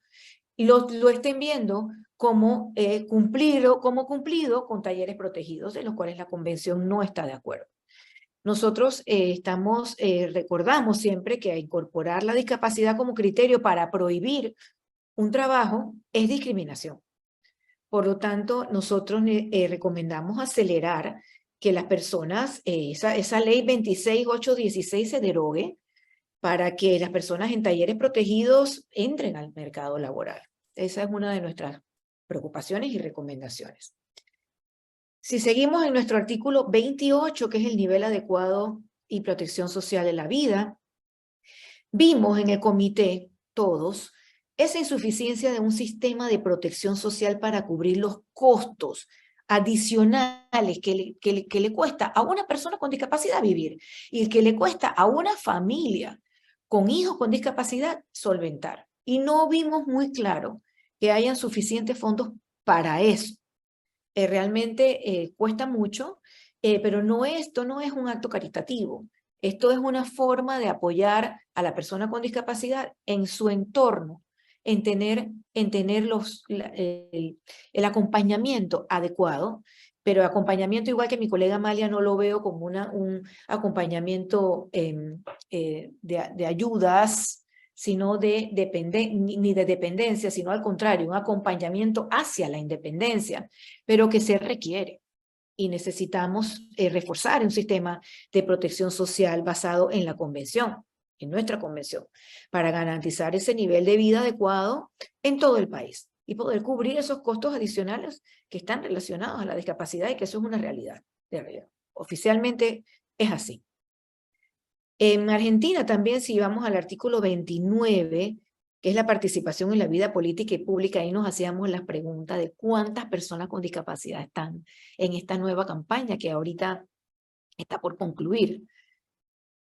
lo estén viendo como cumplido con talleres protegidos, de los cuales la convención no está de acuerdo. Nosotros recordamos siempre que incorporar la discapacidad como criterio para prohibir un trabajo es discriminación. Por lo tanto, nosotros recomendamos acelerar que las personas, esa ley 26816 se derogue para que las personas en talleres protegidos entren al mercado laboral. Esa es una de nuestras preocupaciones y recomendaciones. Si seguimos en nuestro artículo 28, que es el nivel adecuado y protección social de la vida, vimos en el comité, todos, esa insuficiencia de un sistema de protección social para cubrir los costos adicionales que le cuesta a una persona con discapacidad vivir y que le cuesta a una familia con hijos con discapacidad solventar. Y no vimos muy claro que hayan suficientes fondos para eso. Realmente cuesta mucho, pero esto no es un acto caritativo. Esto es una forma de apoyar a la persona con discapacidad en su entorno, en tener el acompañamiento adecuado, pero acompañamiento igual que mi colega Amalia no lo veo como un acompañamiento de ayudas, sino ni de dependencia, sino al contrario, un acompañamiento hacia la independencia, pero que se requiere. Y necesitamos reforzar un sistema de protección social basado en la convención, en nuestra convención, para garantizar ese nivel de vida adecuado en todo el país y poder cubrir esos costos adicionales que están relacionados a la discapacidad y que eso es una realidad. Oficialmente es así. En Argentina también, si vamos al artículo 29, que es la participación en la vida política y pública, ahí nos hacíamos las preguntas de cuántas personas con discapacidad están en esta nueva campaña que ahorita está por concluir.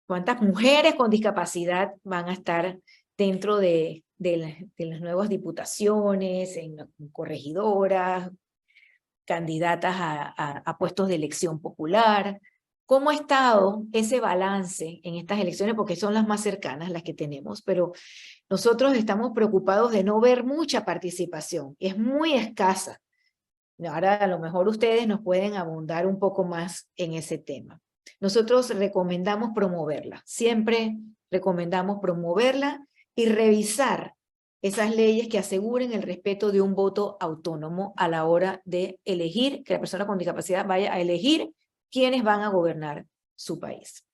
¿Cuántas mujeres con discapacidad van a estar dentro de las nuevas diputaciones, en corregidoras, candidatas a puestos de elección popular? ¿Cómo ha estado ese balance en estas elecciones? Porque son las más cercanas las que tenemos, pero nosotros estamos preocupados de no ver mucha participación, es muy escasa. Ahora a lo mejor ustedes nos pueden abundar un poco más en ese tema. Nosotros recomendamos promoverla, siempre recomendamos promoverla y revisar esas leyes que aseguren el respeto de un voto autónomo a la hora de elegir, que la persona con discapacidad vaya a elegir quiénes van a gobernar su país.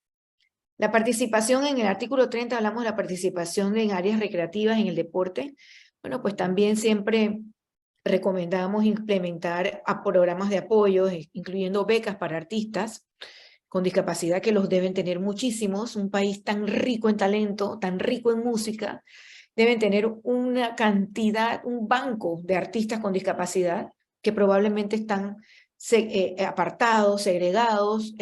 La participación en el artículo 30, hablamos de la participación en áreas recreativas, en el deporte. Bueno, pues también siempre recomendamos implementar programas de apoyo, incluyendo becas para artistas con discapacidad, que los deben tener muchísimos. Un país tan rico en talento, tan rico en música, deben tener una cantidad, un banco de artistas con discapacidad que probablemente están apartados, segregados,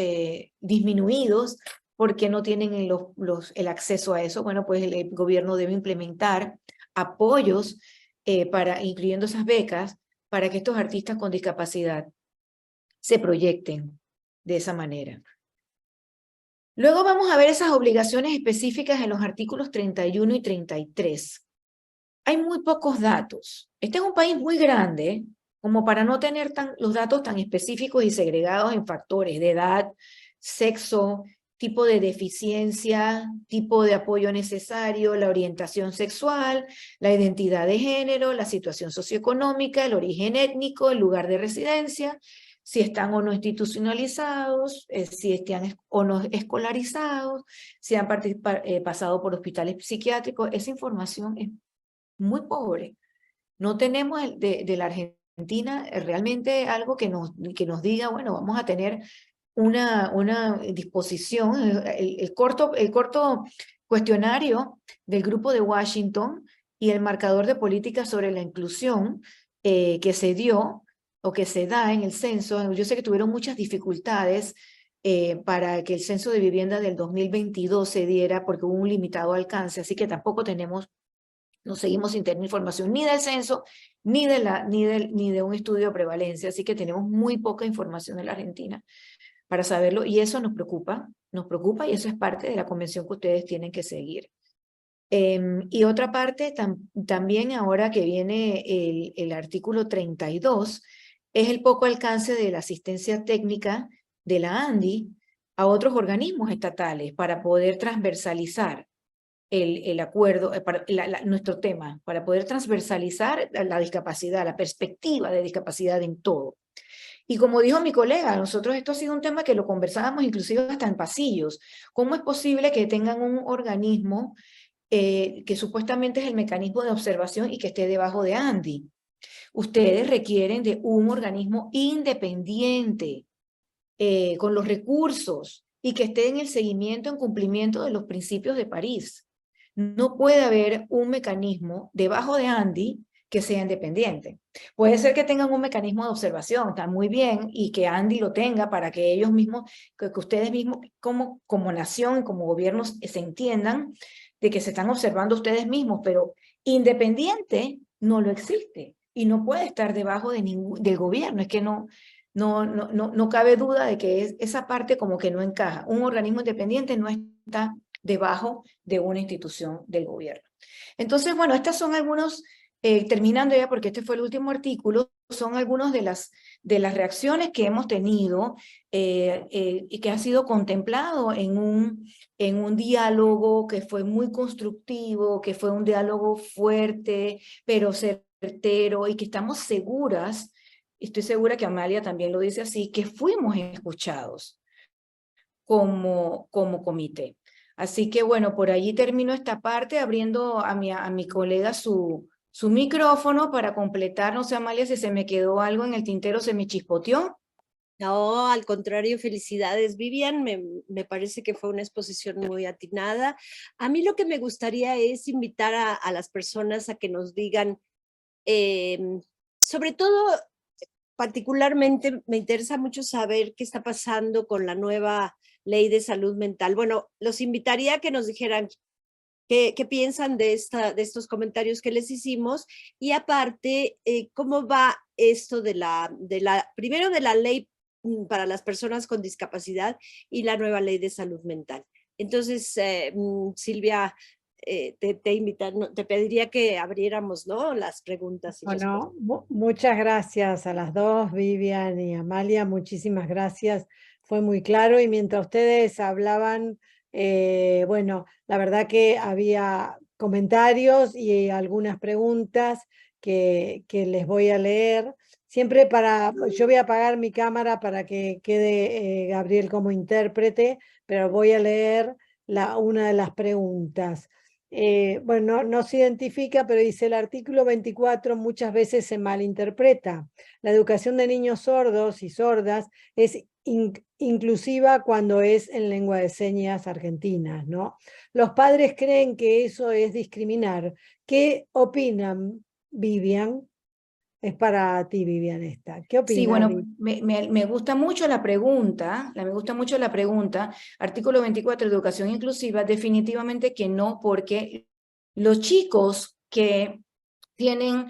disminuidos, porque no tienen el acceso a eso. Bueno, pues el gobierno debe implementar apoyos incluyendo esas becas, para que estos artistas con discapacidad se proyecten de esa manera. Luego vamos a ver esas obligaciones específicas en los artículos 31 y 33. Hay muy pocos datos. Este es un país muy grande, como para no tener los datos tan específicos y segregados en factores de edad, sexo, tipo de deficiencia, tipo de apoyo necesario, la orientación sexual, la identidad de género, la situación socioeconómica, el origen étnico, el lugar de residencia, si están o no institucionalizados, si están o no escolarizados, si han pasado por hospitales psiquiátricos. Esa información es muy pobre. No tenemos de la Argentina realmente algo que nos diga, bueno, vamos a tener una disposición. El corto cuestionario del grupo de Washington y el marcador de políticas sobre la inclusión que se dio o que se da en el censo, yo sé que tuvieron muchas dificultades para que el censo de vivienda del 2022 se diera porque hubo un limitado alcance, así que tampoco tenemos No seguimos sin tener información ni del censo, ni de un estudio de prevalencia, así que tenemos muy poca información en la Argentina para saberlo, y eso nos preocupa, y eso es parte de la convención que ustedes tienen que seguir. Y otra parte, también ahora que viene el artículo 32, es el poco alcance de la asistencia técnica de la ANDI a otros organismos estatales para poder transversalizar el acuerdo, nuestro tema, para poder transversalizar la discapacidad, la perspectiva de discapacidad en todo. Y como dijo mi colega, nosotros esto ha sido un tema que lo conversábamos inclusive hasta en pasillos. ¿Cómo es posible que tengan un organismo que supuestamente es el mecanismo de observación y que esté debajo de ANDI? Ustedes requieren de un organismo independiente, con los recursos, y que esté en el seguimiento, en cumplimiento de los principios de París. No puede haber un mecanismo debajo de ANDI que sea independiente. Puede ser que tengan un mecanismo de observación, está muy bien, y que ANDI lo tenga para que ellos mismos, que ustedes mismos como nación, como gobiernos, se entiendan de que se están observando ustedes mismos, pero independiente no lo existe y no puede estar debajo de del gobierno. Es que no cabe duda de que esa parte como que no encaja. Un organismo independiente no está debajo de una institución del gobierno. Entonces, bueno, estas son algunos, terminando ya porque este fue el último artículo, son algunos de las reacciones que hemos tenido y que ha sido contemplado en un diálogo que fue muy constructivo, que fue un diálogo fuerte, pero certero, y que estamos seguras, estoy segura que Amalia también lo dice así, que fuimos escuchados como comité. Así que bueno, por allí termino esta parte abriendo a mi colega su micrófono para completar. No sé, Amalia, si se me quedó algo en el tintero, se me chispoteó. No, al contrario, felicidades, Vivian. Me parece que fue una exposición muy atinada. A mí lo que me gustaría es invitar a las personas a que nos digan, sobre todo, particularmente me interesa mucho saber qué está pasando con la nueva ley de salud mental. Bueno, los invitaría a que nos dijeran qué piensan de estos comentarios que les hicimos, y aparte, cómo va esto primero de la ley para las personas con discapacidad y la nueva ley de salud mental. Entonces, Silvia, te pediría que abriéramos, ¿no?, las preguntas. Bueno, muchas gracias a las dos, Vivian y Amalia, muchísimas gracias, fue muy claro, y mientras ustedes hablaban, bueno, la verdad que había comentarios y algunas preguntas que les voy a leer. Siempre yo voy a apagar mi cámara para que quede Gabriel como intérprete, pero voy a leer una de las preguntas. Bueno, no se identifica, pero dice: el artículo 24 muchas veces se malinterpreta. La educación de niños sordos y sordas es inclusiva cuando es en lengua de señas argentinas, ¿no? Los padres creen que eso es discriminar. ¿Qué opinan, Vivian? Es para ti, Vivian, esta. ¿Qué opinas? Sí, bueno, me gusta mucho la pregunta, Artículo 24, educación inclusiva, definitivamente que no, porque los chicos que tienen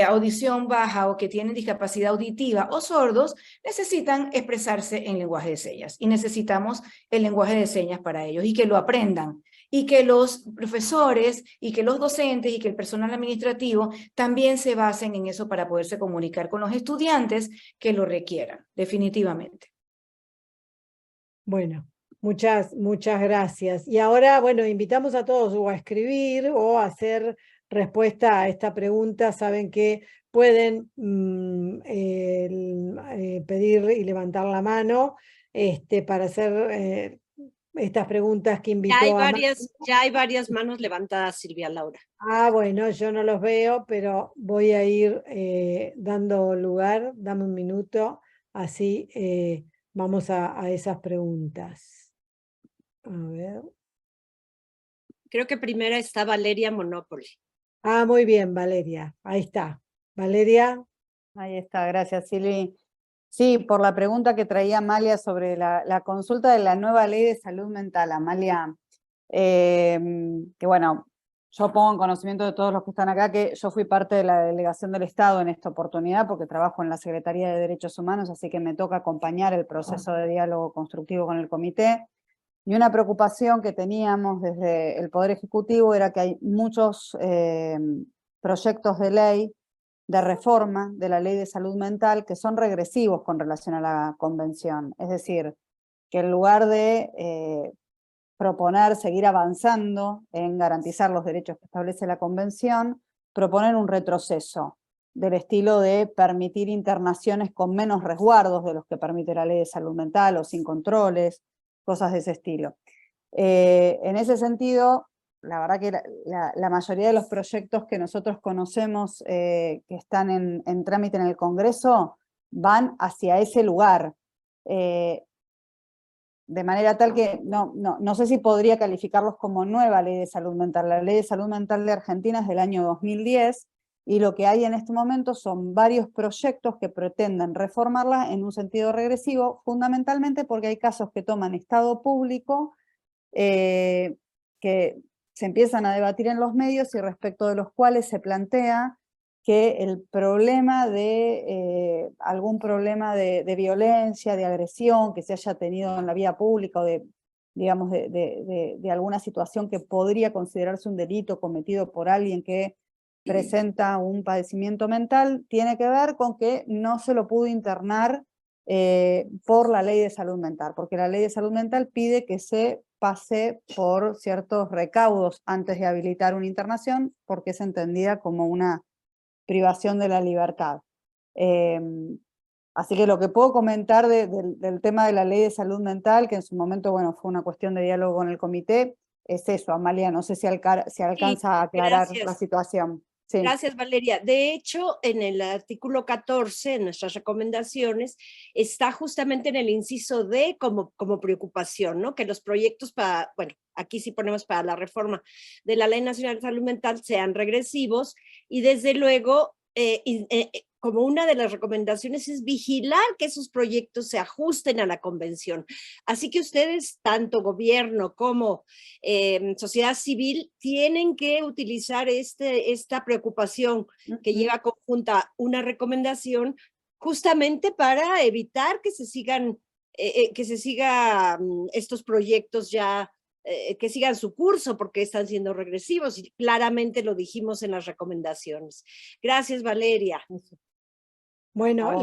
audición baja o que tienen discapacidad auditiva o sordos necesitan expresarse en lenguaje de señas, y necesitamos el lenguaje de señas para ellos, y que lo aprendan, y que los profesores y que los docentes y que el personal administrativo también se basen en eso para poderse comunicar con los estudiantes que lo requieran, definitivamente. Bueno, muchas gracias. Y ahora, bueno, invitamos a todos o a escribir o a hacer respuesta a esta pregunta. Saben que pueden pedir y levantar la mano para hacer estas preguntas que invitó ya hay varias manos levantadas, Silvia Laura. Ah, bueno, yo no los veo, pero voy a ir dando lugar. Dame un minuto, así vamos a esas preguntas. A ver. Creo que primero está Valeria Monopoly. Ah, muy bien, Valeria. Ahí está. Valeria. Ahí está, gracias, Silvi. Sí, por la pregunta que traía Amalia sobre la consulta de la nueva ley de salud mental, Amalia, que bueno, yo pongo en conocimiento de todos los que están acá que yo fui parte de la delegación del Estado en esta oportunidad porque trabajo en la Secretaría de Derechos Humanos, así que me toca acompañar el proceso de diálogo constructivo con el comité. Y una preocupación que teníamos desde el Poder Ejecutivo era que hay muchos proyectos de ley de reforma de la Ley de Salud Mental que son regresivos con relación a la Convención. Es decir, que en lugar de proponer seguir avanzando en garantizar los derechos que establece la Convención, proponen un retroceso del estilo de permitir internaciones con menos resguardos de los que permite la Ley de Salud Mental o sin controles, cosas de ese estilo. En ese sentido, la verdad que la mayoría de los proyectos que nosotros conocemos que están en trámite en el Congreso van hacia ese lugar. De manera tal que no sé si podría calificarlos como nueva ley de salud mental. La ley de salud mental de Argentina es del año 2010 y lo que hay en este momento son varios proyectos que pretenden reformarla en un sentido regresivo, fundamentalmente porque hay casos que toman estado público que se empiezan a debatir en los medios y respecto de los cuales se plantea que el problema de algún problema de violencia, de agresión que se haya tenido en la vía pública o digamos, de alguna situación que podría considerarse un delito cometido por alguien que presenta un padecimiento mental, tiene que ver con que no se lo pudo internar por la ley de salud mental, porque la ley de salud mental pide que se pase por ciertos recaudos antes de habilitar una internación, porque es entendida como una privación de la libertad. Así que lo que puedo comentar del tema de la ley de salud mental, que en su momento, bueno, fue una cuestión de diálogo con el comité, es eso. Amalia, no sé si alcanza a aclarar la situación. Sí. Gracias, Valeria. De hecho, en el artículo 14, en nuestras recomendaciones, está justamente en el inciso D como preocupación, ¿no? Que los proyectos para, bueno, aquí sí ponemos para la reforma de la Ley Nacional de Salud Mental sean regresivos y desde luego, como una de las recomendaciones es vigilar que esos proyectos se ajusten a la convención. Así que ustedes, tanto gobierno como sociedad civil, tienen que utilizar esta preocupación que lleva conjunta una recomendación justamente para evitar que se sigan estos proyectos ya que sigan su curso porque están siendo regresivos y claramente lo dijimos en las recomendaciones. Gracias, Valeria. Bueno,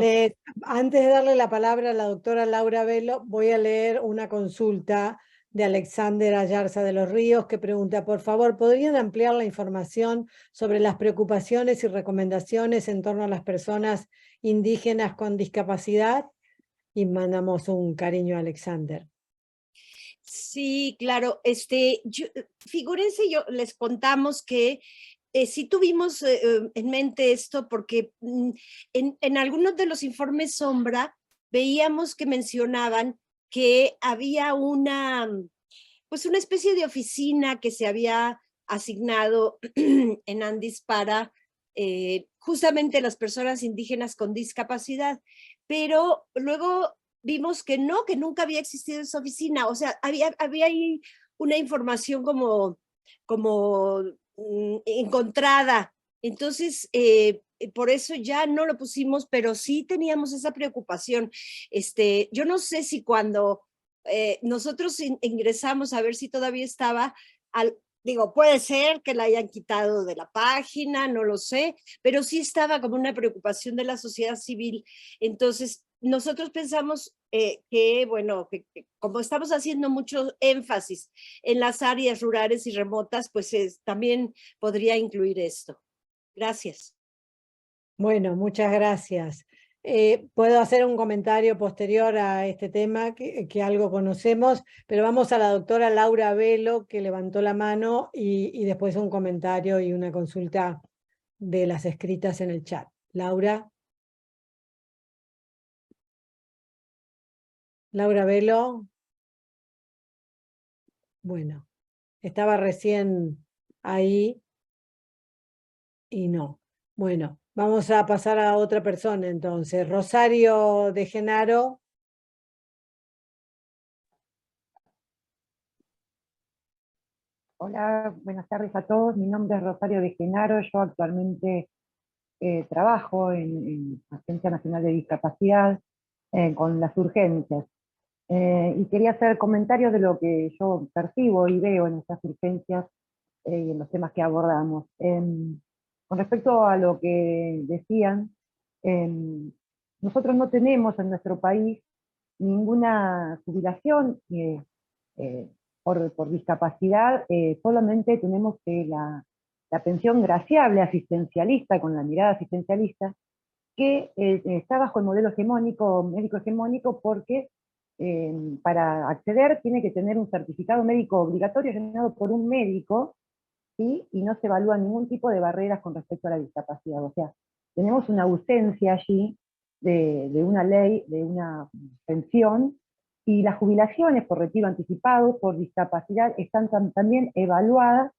antes de darle la palabra a la doctora Laura Velo, voy a leer una consulta de Alexander Ayarza de los Ríos que pregunta, por favor, ¿podrían ampliar la información sobre las preocupaciones y recomendaciones en torno a las personas indígenas con discapacidad? Y mandamos un cariño a Alexander. Sí, claro. Figúrense, les contamos que sí tuvimos en mente esto porque en algunos de los informes sombra veíamos que mencionaban que había pues una especie de oficina que se había asignado en Andis para justamente las personas indígenas con discapacidad, pero luego vimos que no, que nunca había existido esa oficina, o sea, había ahí una información como encontrada, entonces por eso ya no lo pusimos, pero sí teníamos esa preocupación. Yo no sé si cuando nosotros ingresamos a ver si todavía estaba, digo, puede ser que la hayan quitado de la página, no lo sé, pero sí estaba como una preocupación de la sociedad civil. Entonces, nosotros pensamos que, bueno, que como estamos haciendo mucho énfasis en las áreas rurales y remotas, pues también podría incluir esto. Gracias. Bueno, muchas gracias. Puedo hacer un comentario posterior a este tema que algo conocemos, pero vamos a la doctora Laura Velo, que levantó la mano, y después un comentario y una consulta de las escritas en el chat. Laura. Laura Velo. Bueno, estaba recién ahí y no. Bueno, vamos a pasar a otra persona entonces. Rosario de Genaro. Hola, buenas tardes a todos. Mi nombre es Rosario de Genaro. Yo actualmente trabajo en Agencia Nacional de Discapacidad con las urgencias. Y quería hacer comentarios de lo que yo percibo y veo en estas urgencias y en los temas que abordamos. Con respecto a lo que decían, nosotros no tenemos en nuestro país ninguna jubilación eh, por discapacidad, solamente tenemos que la pensión graciable asistencialista, con la mirada asistencialista, que está bajo el modelo hegemónico, médico hegemónico, porque para acceder tiene que tener un certificado médico obligatorio llenado por un médico, ¿sí? Y no se evalúa ningún tipo de barreras con respecto a la discapacidad. O sea, tenemos una ausencia allí de una ley, de una pensión, y las jubilaciones por retiro anticipado, por discapacidad, están también evaluadas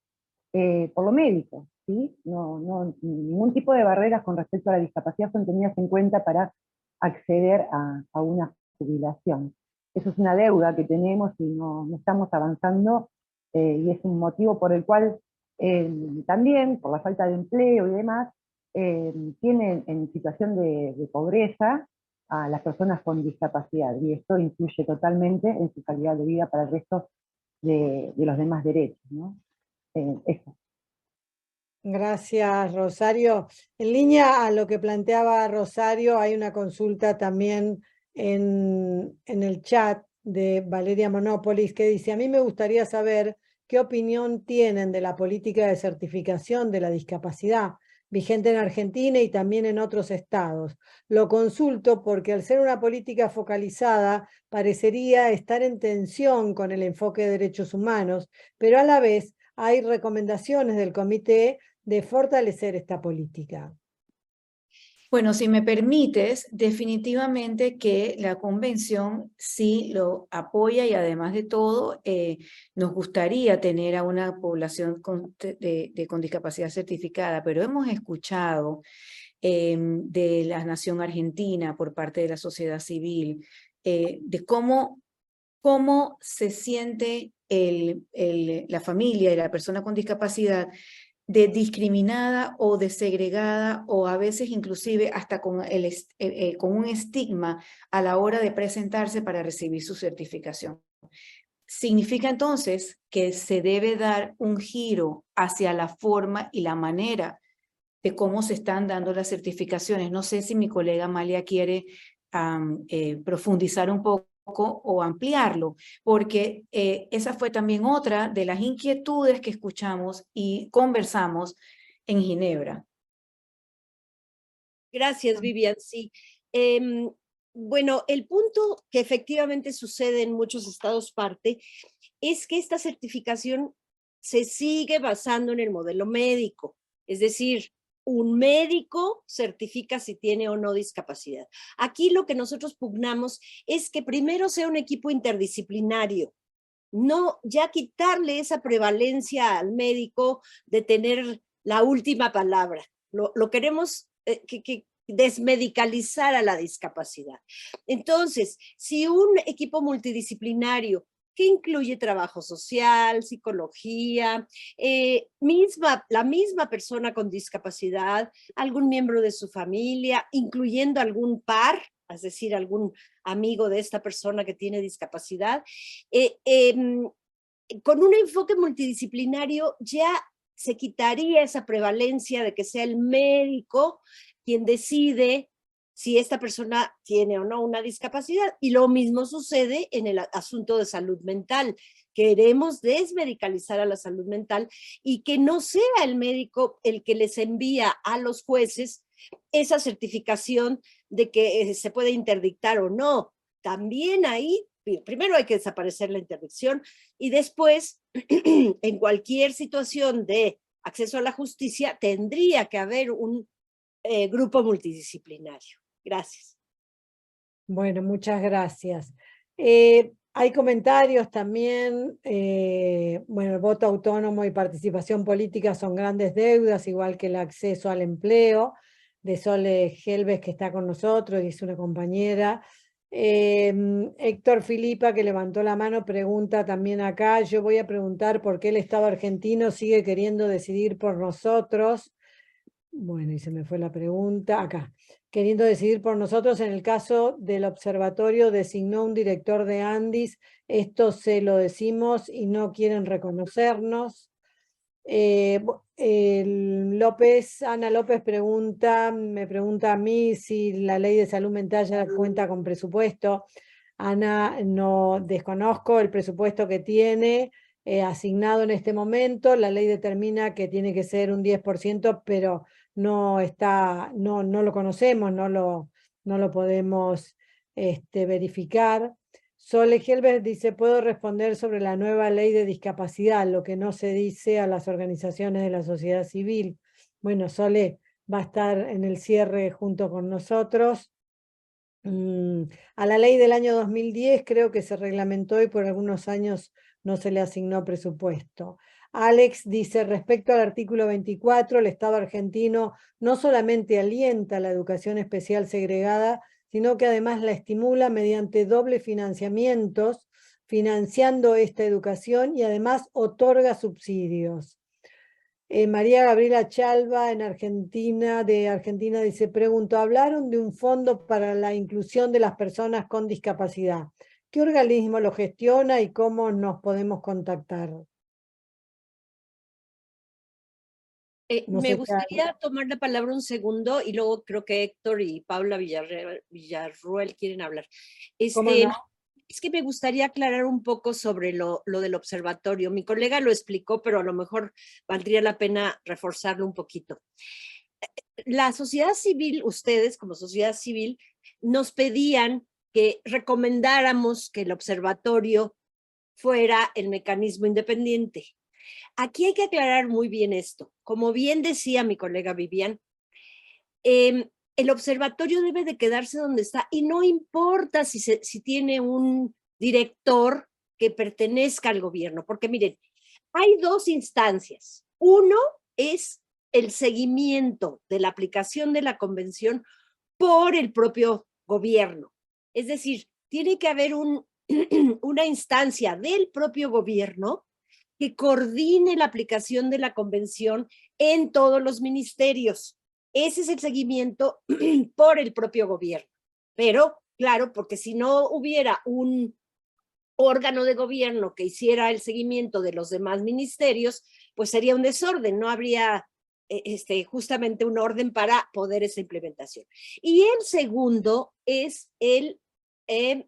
por lo médico, ¿sí? Ningún tipo de barreras con respecto a la discapacidad son tenidas en cuenta para acceder a una jubilación. Eso es una deuda que tenemos y no estamos avanzando, y es un motivo por el cual también, por la falta de empleo y demás, tienen en situación de pobreza a las personas con discapacidad, y esto influye totalmente en su calidad de vida para el resto de los demás derechos, ¿no? Eso. Gracias, Rosario. En línea a lo que planteaba Rosario, hay una consulta también en el chat de Valeria Monópolis que dice: a mí me gustaría saber qué opinión tienen de la política de certificación de la discapacidad vigente en Argentina y también en otros estados. Lo consulto porque al ser una política focalizada parecería estar en tensión con el enfoque de derechos humanos, pero a la vez hay recomendaciones del comité de fortalecer esta política. Bueno, si me permites, definitivamente que la convención sí lo apoya y además de todo nos gustaría tener a una población con discapacidad certificada, pero hemos escuchado de la nación argentina por parte de la sociedad civil de cómo se siente la familia y la persona con discapacidad de discriminada o de segregada o a veces inclusive hasta con un estigma a la hora de presentarse para recibir su certificación. Significa entonces que se debe dar un giro hacia la forma y la manera de cómo se están dando las certificaciones. No sé si mi colega Amalia quiere profundizar un poco o ampliarlo, porque esa fue también otra de las inquietudes que escuchamos y conversamos en Ginebra. Gracias, Vivian. Sí. Bueno, el punto que efectivamente sucede en muchos estados parte es que esta certificación se sigue basando en el modelo médico, es decir, un médico certifica si tiene o no discapacidad. Aquí lo que nosotros pugnamos es que primero sea un equipo interdisciplinario, no ya quitarle esa prevalencia al médico de tener la última palabra. Lo queremos que desmedicalizar a la discapacidad. Entonces, si un equipo multidisciplinario que incluye trabajo social, psicología, la misma persona con discapacidad, algún miembro de su familia, incluyendo algún par, es decir, algún amigo de esta persona que tiene discapacidad, con un enfoque multidisciplinario ya se quitaría esa prevalencia de que sea el médico quien decide si esta persona tiene o no una discapacidad. Y lo mismo sucede en el asunto de salud mental. Queremos desmedicalizar a la salud mental y que no sea el médico el que les envía a los jueces esa certificación de que se puede interdictar o no. También ahí, primero hay que desaparecer la interdicción y después, en cualquier situación de acceso a la justicia, tendría que haber un grupo multidisciplinario. Gracias. Bueno, muchas gracias. Hay comentarios también. Bueno, el voto autónomo y participación política son grandes deudas, igual que el acceso al empleo, de Sole Helves, que está con nosotros y es una compañera. Héctor Filipa, que levantó la mano, pregunta también acá. Yo voy a preguntar por qué el Estado argentino sigue queriendo decidir por nosotros. Bueno, y se me fue la pregunta. Acá. Queriendo decidir por nosotros, en el caso del observatorio designó un director de Andis. Esto se lo decimos y no quieren reconocernos. Ana López me pregunta a mí si la ley de salud mental ya cuenta con presupuesto. Ana, no desconozco el presupuesto que tiene asignado en este momento. La ley determina que tiene que ser un 10%, pero no lo conocemos, no lo podemos verificar. Sole Helbert dice, puedo responder sobre la nueva ley de discapacidad, lo que no se dice a las organizaciones de la sociedad civil. Bueno, Sole va a estar en el cierre junto con nosotros. A la ley del año 2010 creo que se reglamentó y por algunos años no se le asignó presupuesto. Alex dice, respecto al artículo 24, el Estado argentino no solamente alienta la educación especial segregada, sino que además la estimula mediante doble financiamientos, financiando esta educación y además otorga subsidios. María Gabriela Chalva, de Argentina, dice, pregunto, hablaron de un fondo para la inclusión de las personas con discapacidad. ¿Qué organismo lo gestiona y cómo nos podemos contactar? Me gustaría tomar la palabra un segundo y luego creo que Héctor y Paula Villarruel quieren hablar. ¿Cómo no? Es que me gustaría aclarar un poco sobre lo del observatorio. Mi colega lo explicó, pero a lo mejor valdría la pena reforzarlo un poquito. La sociedad civil, ustedes como sociedad civil, nos pedían que recomendáramos que el observatorio fuera el mecanismo independiente. Aquí hay que aclarar muy bien esto. Como bien decía mi colega Vivian, el observatorio debe de quedarse donde está y no importa si tiene un director que pertenezca al gobierno, porque miren, hay dos instancias. Uno es el seguimiento de la aplicación de la convención por el propio gobierno. Es decir, tiene que haber una instancia del propio gobierno que coordine la aplicación de la convención en todos los ministerios. Ese es el seguimiento por el propio gobierno. Pero, claro, porque si no hubiera un órgano de gobierno que hiciera el seguimiento de los demás ministerios, pues sería un desorden, no habría justamente un orden para poder esa implementación. Y el segundo es el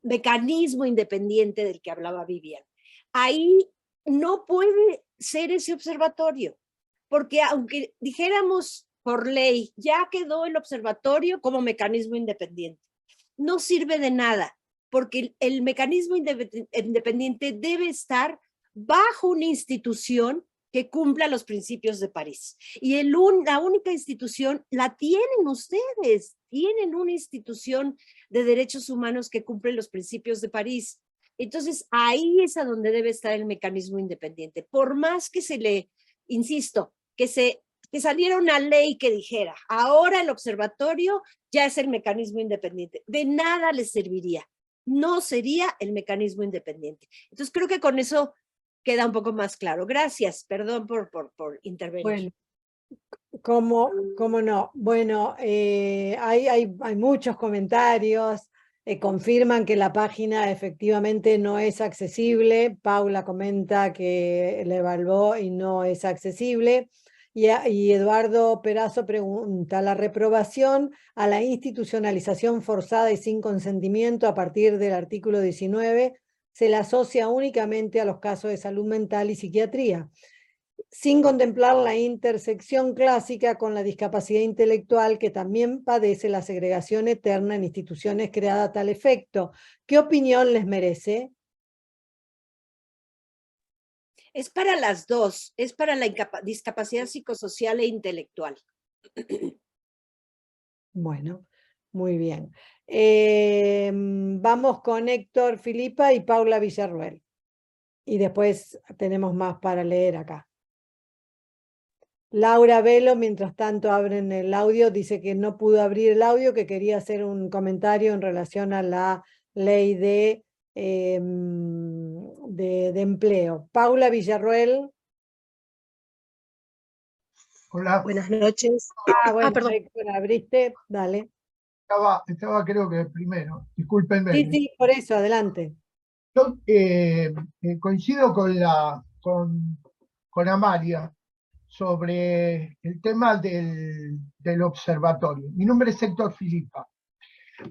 mecanismo independiente del que hablaba Vivian. Ahí no puede ser ese observatorio, porque aunque dijéramos por ley, ya quedó el observatorio como mecanismo independiente, no sirve de nada, porque el mecanismo independiente debe estar bajo una institución que cumpla los principios de París. Y la única institución la tienen ustedes, tienen una institución de derechos humanos que cumple los principios de París. Entonces, ahí es a donde debe estar el mecanismo independiente. Por más que se le, insisto, que saliera una ley que dijera, ahora el observatorio ya es el mecanismo independiente, de nada les serviría. No sería el mecanismo independiente. Entonces, creo que con eso queda un poco más claro. Gracias, perdón por intervenir. Bueno, ¿cómo no? Bueno, hay muchos comentarios, confirman que la página efectivamente no es accesible. Paula comenta que la evaluó y no es accesible. Y Eduardo Perazo pregunta, ¿la reprobación a la institucionalización forzada y sin consentimiento a partir del artículo 19 se la asocia únicamente a los casos de salud mental y psiquiatría, sin contemplar la intersección clásica con la discapacidad intelectual que también padece la segregación eterna en instituciones creadas a tal efecto? ¿Qué opinión les merece? Es para las dos, es para la discapacidad psicosocial e intelectual. Bueno, muy bien. Vamos con Héctor Filipa y Paula Villarruel. Y después tenemos más para leer acá. Laura Velo, mientras tanto abren el audio, dice que no pudo abrir el audio, que quería hacer un comentario en relación a la ley de empleo. Paula Villarroel. Hola. Buenas noches. Bueno, perdón. Héctor, abriste, dale. Estaba creo que primero, discúlpenme. Sí, por eso, adelante. Yo coincido con Amalia sobre el tema del observatorio. Mi nombre es Héctor Filipa.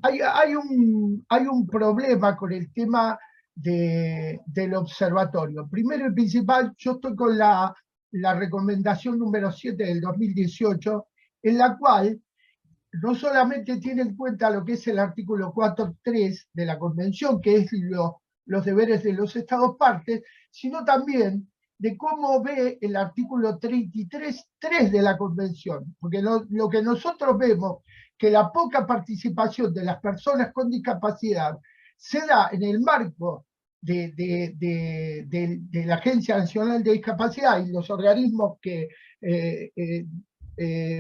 Hay un problema con el tema del observatorio. Primero y principal, yo estoy con la recomendación número 7 del 2018, en la cual no solamente tiene en cuenta lo que es el artículo 4.3 de la Convención, que es los deberes de los Estados partes, sino también de cómo ve el artículo 33.3 de la Convención. Porque lo que nosotros vemos, que la poca participación de las personas con discapacidad se da en el marco de la Agencia Nacional de Discapacidad y los organismos que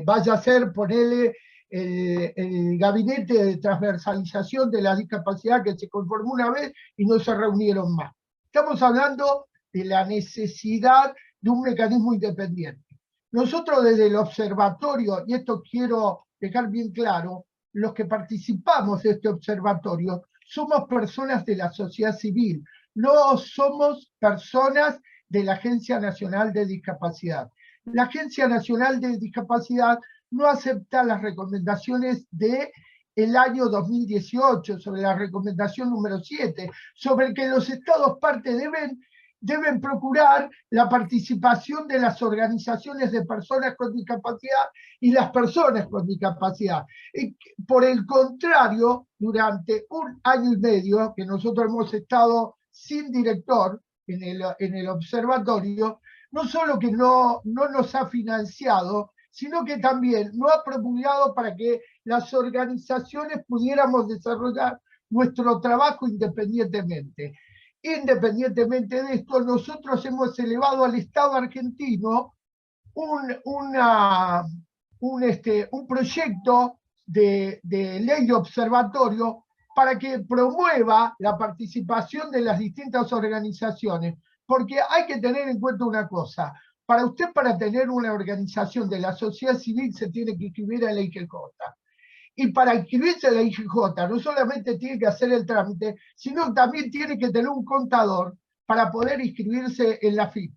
vaya a ser, ponerle el gabinete de transversalización de la discapacidad que se conformó una vez y no se reunieron más. Estamos hablando de la necesidad de un mecanismo independiente. Nosotros desde el observatorio, y esto quiero dejar bien claro, los que participamos de este observatorio somos personas de la sociedad civil, no somos personas de la Agencia Nacional de Discapacidad. La Agencia Nacional de Discapacidad no acepta las recomendaciones del año 2018, sobre la recomendación número 7, sobre que los Estados partes deben procurar la participación de las organizaciones de personas con discapacidad y las personas con discapacidad. Por el contrario, durante un año y medio que nosotros hemos estado sin director en el observatorio, no solo que no nos ha financiado, sino que también no ha promulgado para que las organizaciones pudiéramos desarrollar nuestro trabajo independientemente. Independientemente de esto, nosotros hemos elevado al Estado argentino un proyecto de ley de observatorio para que promueva la participación de las distintas organizaciones, porque hay que tener en cuenta una cosa: para tener una organización de la sociedad civil se tiene que inscribir en la IGJ. Y para inscribirse en la IGJ no solamente tiene que hacer el trámite, sino también tiene que tener un contador para poder inscribirse en la FIP.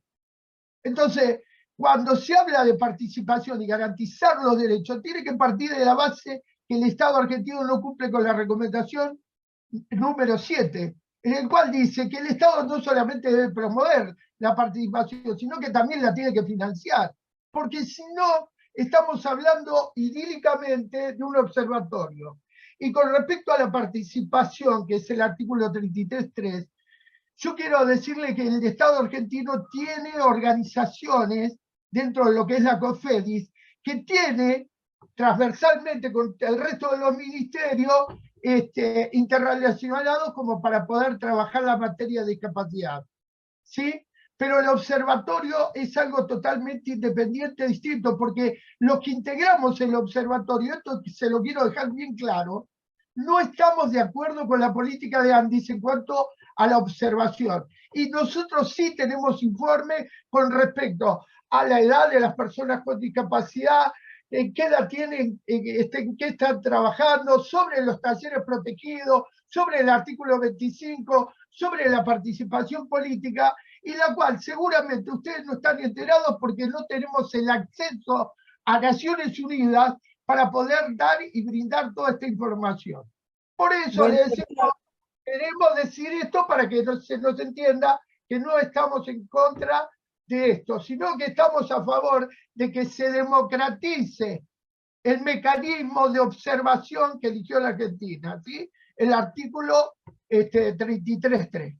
Entonces, cuando se habla de participación y garantizar los derechos, tiene que partir de la base que el Estado argentino no cumple con la recomendación número 7, en el cual dice que el Estado no solamente debe promover la participación, sino que también la tiene que financiar. Porque si no, estamos hablando idílicamente de un observatorio. Y con respecto a la participación, que es el artículo 33.3, yo quiero decirle que el Estado argentino tiene organizaciones dentro de lo que es la COFEDIS, que tiene transversalmente con el resto de los ministerios interrelacionados como para poder trabajar la materia de discapacidad. ¿Sí? Pero el observatorio es algo totalmente independiente, distinto, porque los que integramos el observatorio, esto se lo quiero dejar bien claro, no estamos de acuerdo con la política de Andis en cuanto a la observación. Y nosotros sí tenemos informe con respecto a la edad de las personas con discapacidad, en qué edad tienen, en qué están trabajando, sobre los talleres protegidos, sobre el artículo 25, sobre la participación política, y la cual seguramente ustedes no están enterados porque no tenemos el acceso a Naciones Unidas para poder dar y brindar toda esta información. Por eso le decimos, queremos decir esto para que se nos entienda que no estamos en contra de esto, sino que estamos a favor de que se democratice el mecanismo de observación que eligió la Argentina, ¿sí? El artículo 33.3.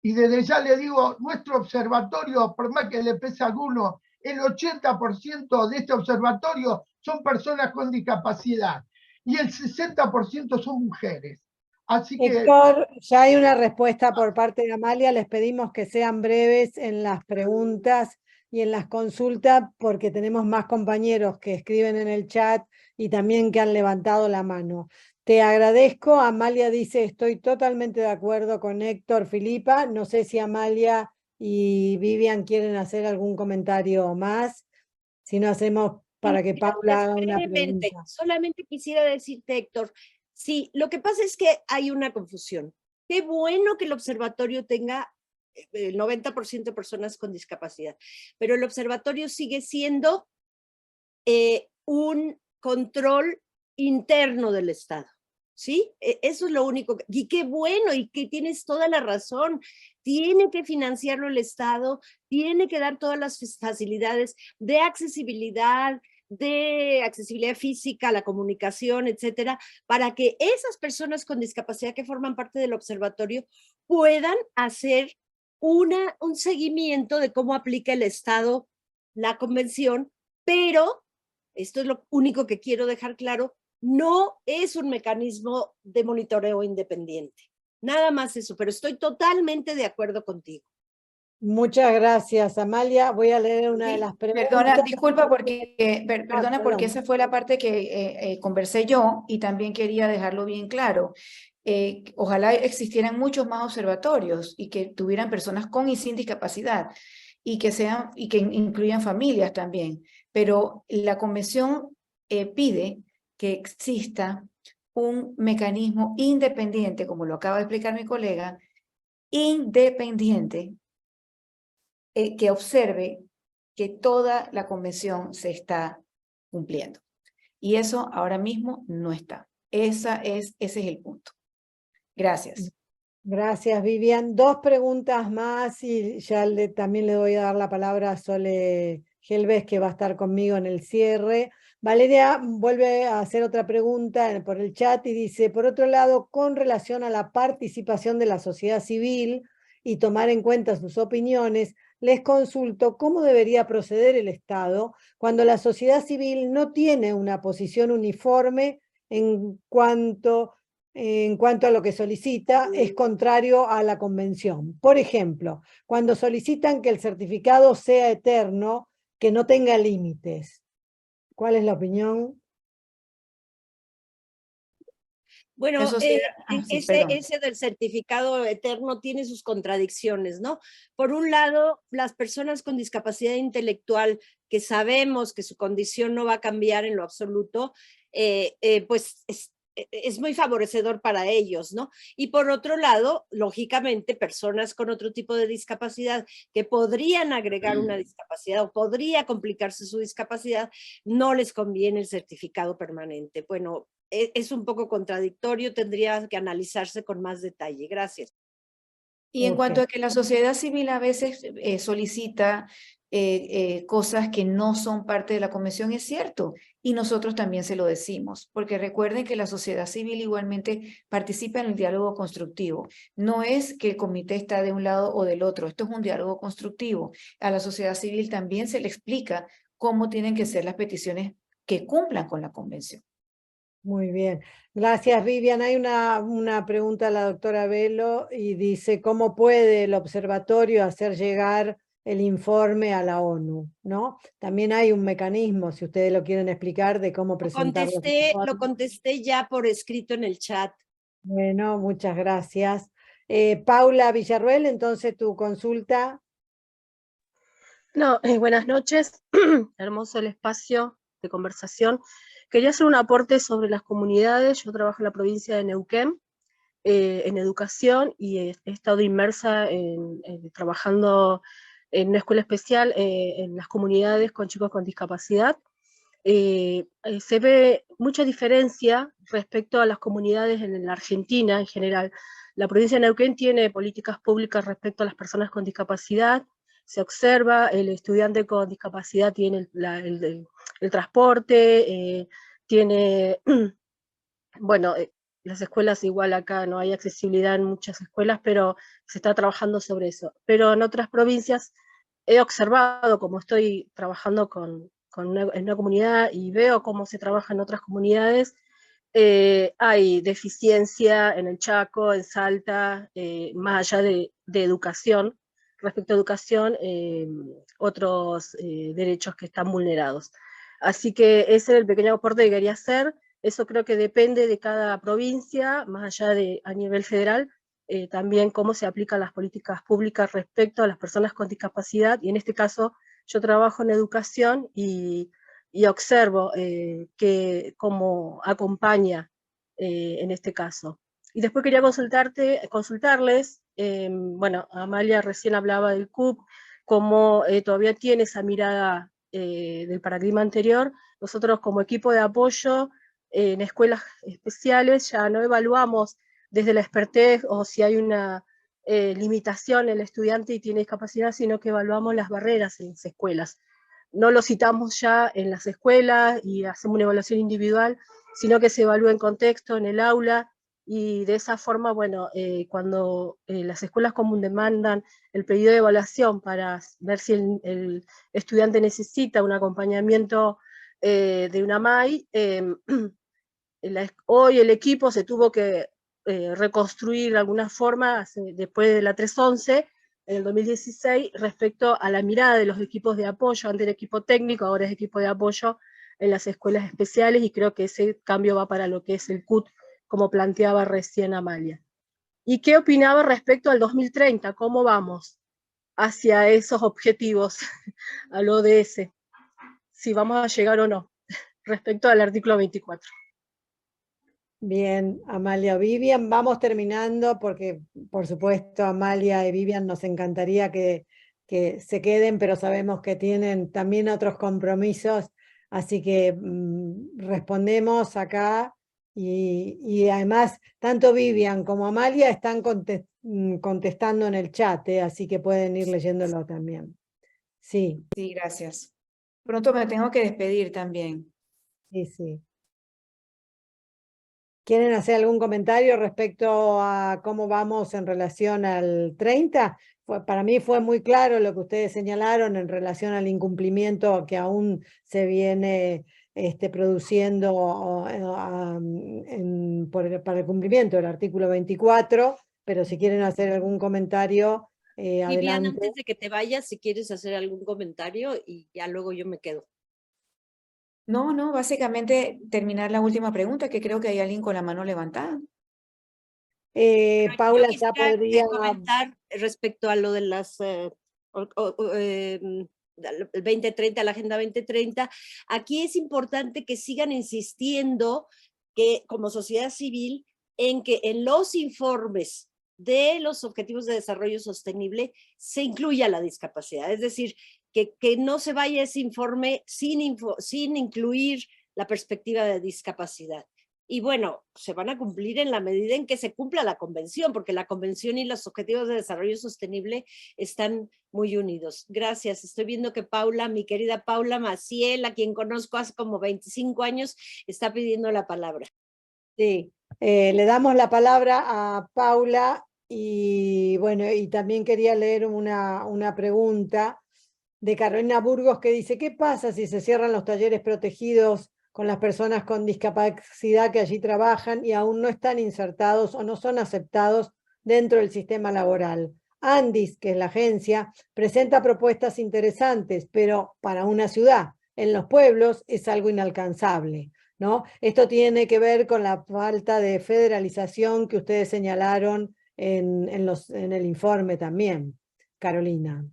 Y desde ya le digo, nuestro observatorio, por más que le pese a alguno, el 80% de este observatorio son personas con discapacidad y el 60% son mujeres. Así que... Héctor, ya hay una respuesta por parte de Amalia, les pedimos que sean breves en las preguntas y en las consultas, porque tenemos más compañeros que escriben en el chat y también que han levantado la mano. Te agradezco. Amalia dice, estoy totalmente de acuerdo con Héctor, Filipa. No sé si Amalia y Vivian quieren hacer algún comentario más. Si no, hacemos para que Paula haga una brevemente, pregunta. solamente quisiera decirte, Héctor, sí, lo que pasa es que hay una confusión. Qué bueno que el observatorio tenga el 90% de personas con discapacidad, pero el observatorio sigue siendo un control interno del Estado, ¿sí? Eso es lo único. Y qué bueno, y que tienes toda la razón. Tiene que financiarlo el Estado, tiene que dar todas las facilidades de accesibilidad física, la comunicación, etcétera, para que esas personas con discapacidad que forman parte del observatorio puedan hacer un seguimiento de cómo aplica el Estado la convención, pero esto es lo único que quiero dejar claro, no es un mecanismo de monitoreo independiente. Nada más eso, pero estoy totalmente de acuerdo contigo. Muchas gracias, Amalia. Voy a leer una de las preguntas. Perdona, disculpa porque, perdona porque perdón. esa fue la parte que conversé yo y también quería dejarlo bien claro. Ojalá existieran muchos más observatorios y que tuvieran personas con y sin discapacidad y que incluyan familias también. Pero la convención pide que exista un mecanismo independiente, como lo acaba de explicar mi colega, independiente, que observe que toda la convención se está cumpliendo. Y eso ahora mismo no está. Ese es el punto. Gracias. Gracias, Vivian. Dos preguntas más y ya también le voy a dar la palabra a Sole Gelbes, que va a estar conmigo en el cierre. Valeria vuelve a hacer otra pregunta por el chat y dice, por otro lado, con relación a la participación de la sociedad civil y tomar en cuenta sus opiniones, les consulto cómo debería proceder el Estado cuando la sociedad civil no tiene una posición uniforme en cuanto a lo que solicita, es contrario a la convención. Por ejemplo, cuando solicitan que el certificado sea eterno, que no tenga límites. ¿Cuál es la opinión? Bueno, sí, ese del certificado eterno tiene sus contradicciones, ¿no? Por un lado, las personas con discapacidad intelectual que sabemos que su condición no va a cambiar en lo absoluto, pues es muy favorecedor para ellos, ¿no? Y por otro lado, lógicamente, personas con otro tipo de discapacidad que podrían agregar una discapacidad o podría complicarse su discapacidad, no les conviene el certificado permanente. Bueno, es un poco contradictorio, tendría que analizarse con más detalle. Gracias. Y en cuanto a que la sociedad civil a veces solicita cosas que no son parte de la convención, es cierto, y nosotros también se lo decimos, porque recuerden que la sociedad civil igualmente participa en el diálogo constructivo. No es que el comité está de un lado o del otro, esto es un diálogo constructivo. A la sociedad civil también se le explica cómo tienen que ser las peticiones que cumplan con la convención. Muy bien. Gracias, Vivian. Hay una pregunta a la doctora Velo y dice, ¿cómo puede el observatorio hacer llegar el informe a la ONU? ¿No? También hay un mecanismo, si ustedes lo quieren explicar, de cómo presentar los informes. Lo contesté ya por escrito en el chat. Bueno, muchas gracias. Paula Villarruel, entonces tu consulta. No, buenas noches. Hermoso el espacio de conversación. Quería hacer un aporte sobre las comunidades. Yo trabajo en la provincia de Neuquén, en educación, y he estado inmersa trabajando en una escuela especial en las comunidades con chicos con discapacidad. Se ve mucha diferencia respecto a las comunidades en la Argentina en general. La provincia de Neuquén tiene políticas públicas respecto a las personas con discapacidad. Se observa, el estudiante con discapacidad tiene el transporte, tiene, bueno, las escuelas igual acá no hay accesibilidad en muchas escuelas, pero se está trabajando sobre eso. Pero en otras provincias he observado, como estoy trabajando en una comunidad y veo cómo se trabaja en otras comunidades, hay deficiencia en el Chaco, en Salta, más allá de educación. Respecto a educación, otros derechos que están vulnerados. Así que ese era el pequeño aporte que quería hacer. Eso creo que depende de cada provincia, más allá de a nivel federal, también cómo se aplican las políticas públicas respecto a las personas con discapacidad, y en este caso yo trabajo en educación y observo cómo acompaña en este caso. Y después quería consultarles, bueno, Amalia recién hablaba del CUP, cómo todavía tiene esa mirada del paradigma anterior. Nosotros como equipo de apoyo en escuelas especiales ya no evaluamos desde la expertez o si hay una limitación en el estudiante y tiene discapacidad, sino que evaluamos las barreras en las escuelas. No lo citamos ya en las escuelas y hacemos una evaluación individual, sino que se evalúa en contexto, en el aula, y de esa forma, bueno, cuando las escuelas común demandan el pedido de evaluación para ver si el estudiante necesita un acompañamiento de una MAI, hoy el equipo se tuvo que reconstruir de alguna forma después de la 311, en el 2016, respecto a la mirada de los equipos de apoyo, antes era equipo técnico, ahora es equipo de apoyo en las escuelas especiales, y creo que ese cambio va para lo que es el CUT, como planteaba recién Amalia. ¿Y qué opinaba respecto al 2030? ¿Cómo vamos hacia esos objetivos, al ODS? Si vamos a llegar o no, respecto al artículo 24. Bien, Amalia, Vivian, vamos terminando porque, por supuesto, Amalia y Vivian nos encantaría que se queden, pero sabemos que tienen también otros compromisos, así que respondemos acá y además, tanto Vivian como Amalia están contestando en el chat, así que pueden ir leyéndolo también. Sí. Sí, gracias. Pronto me tengo que despedir también. Sí, sí. ¿Quieren hacer algún comentario respecto a cómo vamos en relación al 30? Para mí fue muy claro lo que ustedes señalaron en relación al incumplimiento que aún se viene produciendo para el cumplimiento del artículo 24, pero si quieren hacer algún comentario, Vivian, adelante. antes de que te vayas, si quieres hacer algún comentario y ya luego yo me quedo. No, básicamente terminar la última pregunta, que creo que hay alguien con la mano levantada. Paula yo ya podría comentar respecto a lo de las el 2030, la Agenda 2030. Aquí es importante que sigan insistiendo que como sociedad civil en que en los informes de los Objetivos de Desarrollo Sostenible se incluya la discapacidad, es decir, que no se vaya ese informe sin incluir la perspectiva de discapacidad. Y bueno, se van a cumplir en la medida en que se cumpla la convención, porque la convención y los Objetivos de Desarrollo Sostenible están muy unidos. Gracias. Estoy viendo que Paula, mi querida Paula Maciel, a quien conozco hace como 25 años, está pidiendo la palabra. Sí, le damos la palabra a Paula y bueno, y también quería leer una pregunta de Carolina Burgos que dice, ¿qué pasa si se cierran los talleres protegidos con las personas con discapacidad que allí trabajan y aún no están insertados o no son aceptados dentro del sistema laboral? Andis, que es la agencia, presenta propuestas interesantes, pero para una ciudad, en los pueblos es algo inalcanzable, ¿no? Esto tiene que ver con la falta de federalización que ustedes señalaron en el informe también, Carolina.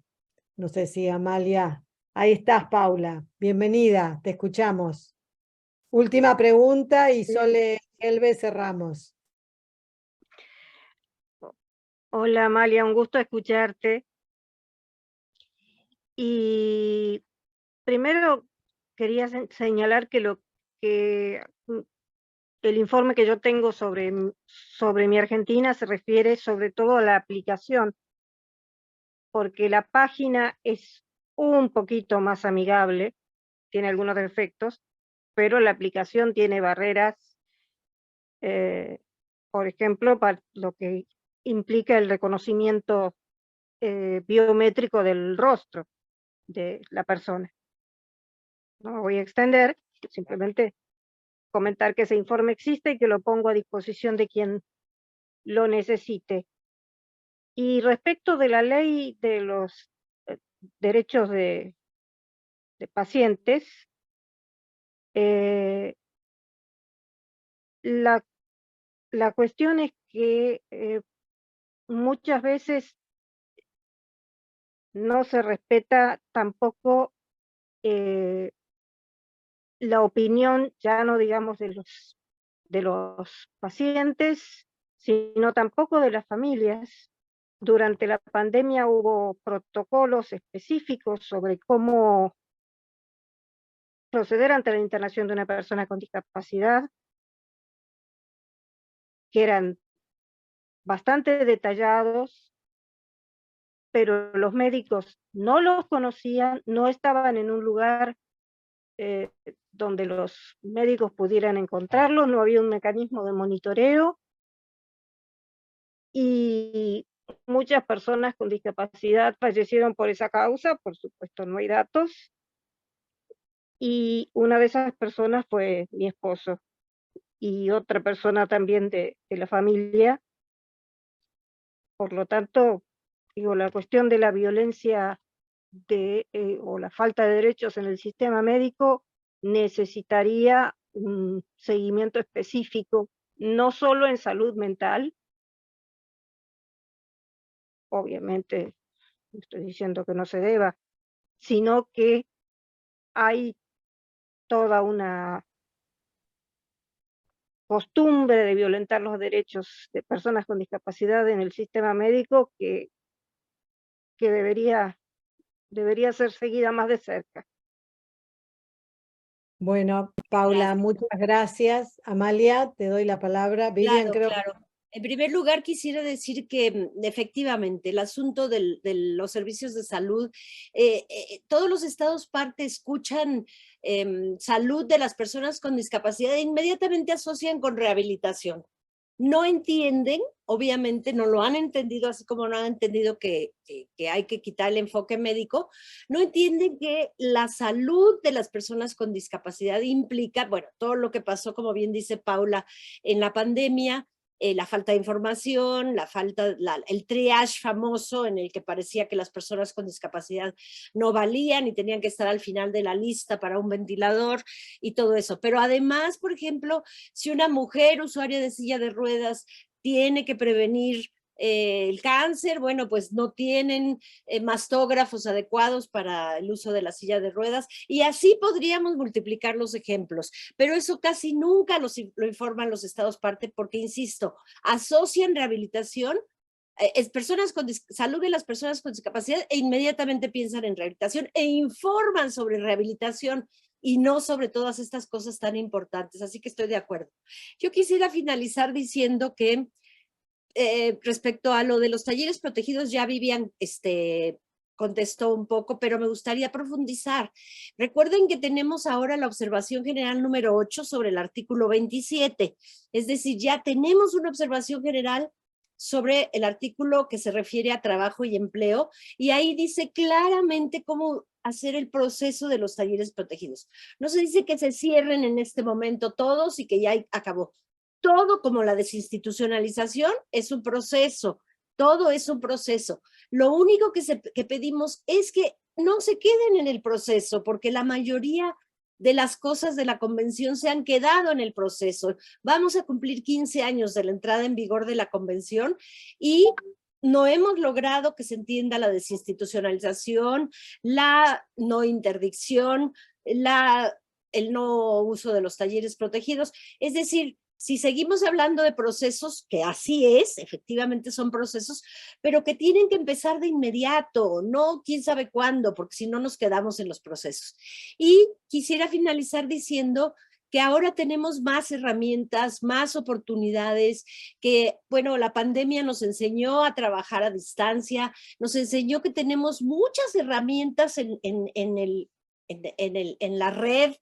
No sé si Amalia... Ahí estás, Paula. Bienvenida, te escuchamos. Última pregunta y Sole Helve cerramos. Hola Amalia, un gusto escucharte. Y primero quería señalar que el informe que yo tengo sobre mi Argentina se refiere sobre todo a la aplicación, porque la página es un poquito más amigable, tiene algunos defectos, pero la aplicación tiene barreras, por ejemplo, para lo que implica el reconocimiento biométrico del rostro de la persona. No me voy a extender, simplemente comentar que ese informe existe y que lo pongo a disposición de quien lo necesite. Y respecto de la ley de los derechos de pacientes, la cuestión es que muchas veces no se respeta tampoco la opinión, ya no digamos de los pacientes, sino tampoco de las familias. Durante la pandemia hubo protocolos específicos sobre cómo proceder ante la internación de una persona con discapacidad, que eran bastante detallados, pero los médicos no los conocían, no estaban en un lugar donde los médicos pudieran encontrarlos, no había un mecanismo de monitoreo, y muchas personas con discapacidad fallecieron por esa causa, por supuesto no hay datos, y una de esas personas fue mi esposo, y otra persona también de la familia. Por lo tanto, digo, la cuestión de la violencia o la falta de derechos en el sistema médico necesitaría un seguimiento específico, no solo en salud mental, obviamente no estoy diciendo que no se deba, sino que hay toda una costumbre de violentar los derechos de personas con discapacidad en el sistema médico que debería ser seguida más de cerca. Bueno, Paula, muchas gracias. Amalia, te doy la palabra. Vivian, creo. Claro. En primer lugar, quisiera decir que efectivamente el asunto de los servicios de salud, todos los estados parte escuchan salud de las personas con discapacidad e inmediatamente asocian con rehabilitación. No entienden, obviamente no lo han entendido, así como no han entendido que hay que quitar el enfoque médico, no entienden que la salud de las personas con discapacidad implica, bueno, todo lo que pasó, como bien dice Paula, en la pandemia, la falta de información, el triage famoso en el que parecía que las personas con discapacidad no valían y tenían que estar al final de la lista para un ventilador y todo eso. Pero además, por ejemplo, si una mujer usuaria de silla de ruedas tiene que prevenir el cáncer, bueno, pues no tienen mastógrafos adecuados para el uso de la silla de ruedas, y así podríamos multiplicar los ejemplos, pero eso casi nunca lo informan los estados parte porque, insisto, asocian rehabilitación, personas con salud de las personas con discapacidad e inmediatamente piensan en rehabilitación e informan sobre rehabilitación y no sobre todas estas cosas tan importantes, así que estoy de acuerdo. Yo quisiera finalizar diciendo que respecto a lo de los talleres protegidos, ya Vivian contestó un poco, pero me gustaría profundizar. Recuerden que tenemos ahora la observación general número 8 sobre el artículo 27, es decir, ya tenemos una observación general sobre el artículo que se refiere a trabajo y empleo, y ahí dice claramente cómo hacer el proceso de los talleres protegidos. No se dice que se cierren en este momento todos y que ya acabó. Todo, como la desinstitucionalización, es un proceso, todo es un proceso. Lo único que pedimos es que no se queden en el proceso, porque la mayoría de las cosas de la convención se han quedado en el proceso. Vamos a cumplir 15 años de la entrada en vigor de la convención y no hemos logrado que se entienda la desinstitucionalización, la no interdicción, el no uso de los talleres protegidos. Es decir, si seguimos hablando de procesos, que así es, efectivamente son procesos, pero que tienen que empezar de inmediato, no quién sabe cuándo, porque si no nos quedamos en los procesos. Y quisiera finalizar diciendo que ahora tenemos más herramientas, más oportunidades, que, bueno, la pandemia nos enseñó a trabajar a distancia, nos enseñó que tenemos muchas herramientas en la red,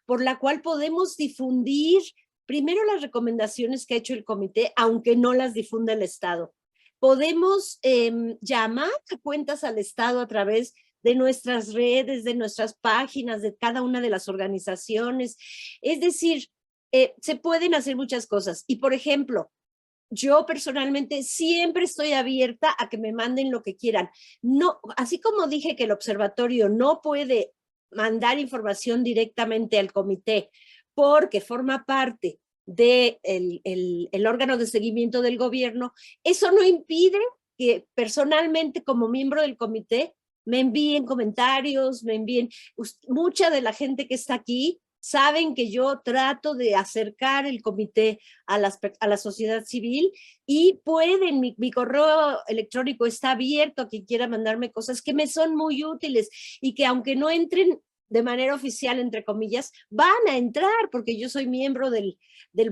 por la cual podemos difundir primero las recomendaciones que ha hecho el comité, aunque no las difunda el Estado. Podemos llamar a cuentas al Estado a través de nuestras redes, de nuestras páginas, de cada una de las organizaciones. Es decir, se pueden hacer muchas cosas. Y, por ejemplo, yo personalmente siempre estoy abierta a que me manden lo que quieran. No, así como dije que el observatorio no puede mandar información directamente al comité porque forma parte del el órgano de seguimiento del gobierno, eso no impide que personalmente como miembro del comité me envíen comentarios, me envíen, mucha de la gente que está aquí saben que yo trato de acercar el comité a la sociedad civil y pueden, mi correo electrónico está abierto a quien quiera mandarme cosas que me son muy útiles y que aunque no entren de manera oficial, entre comillas, van a entrar porque yo soy miembro del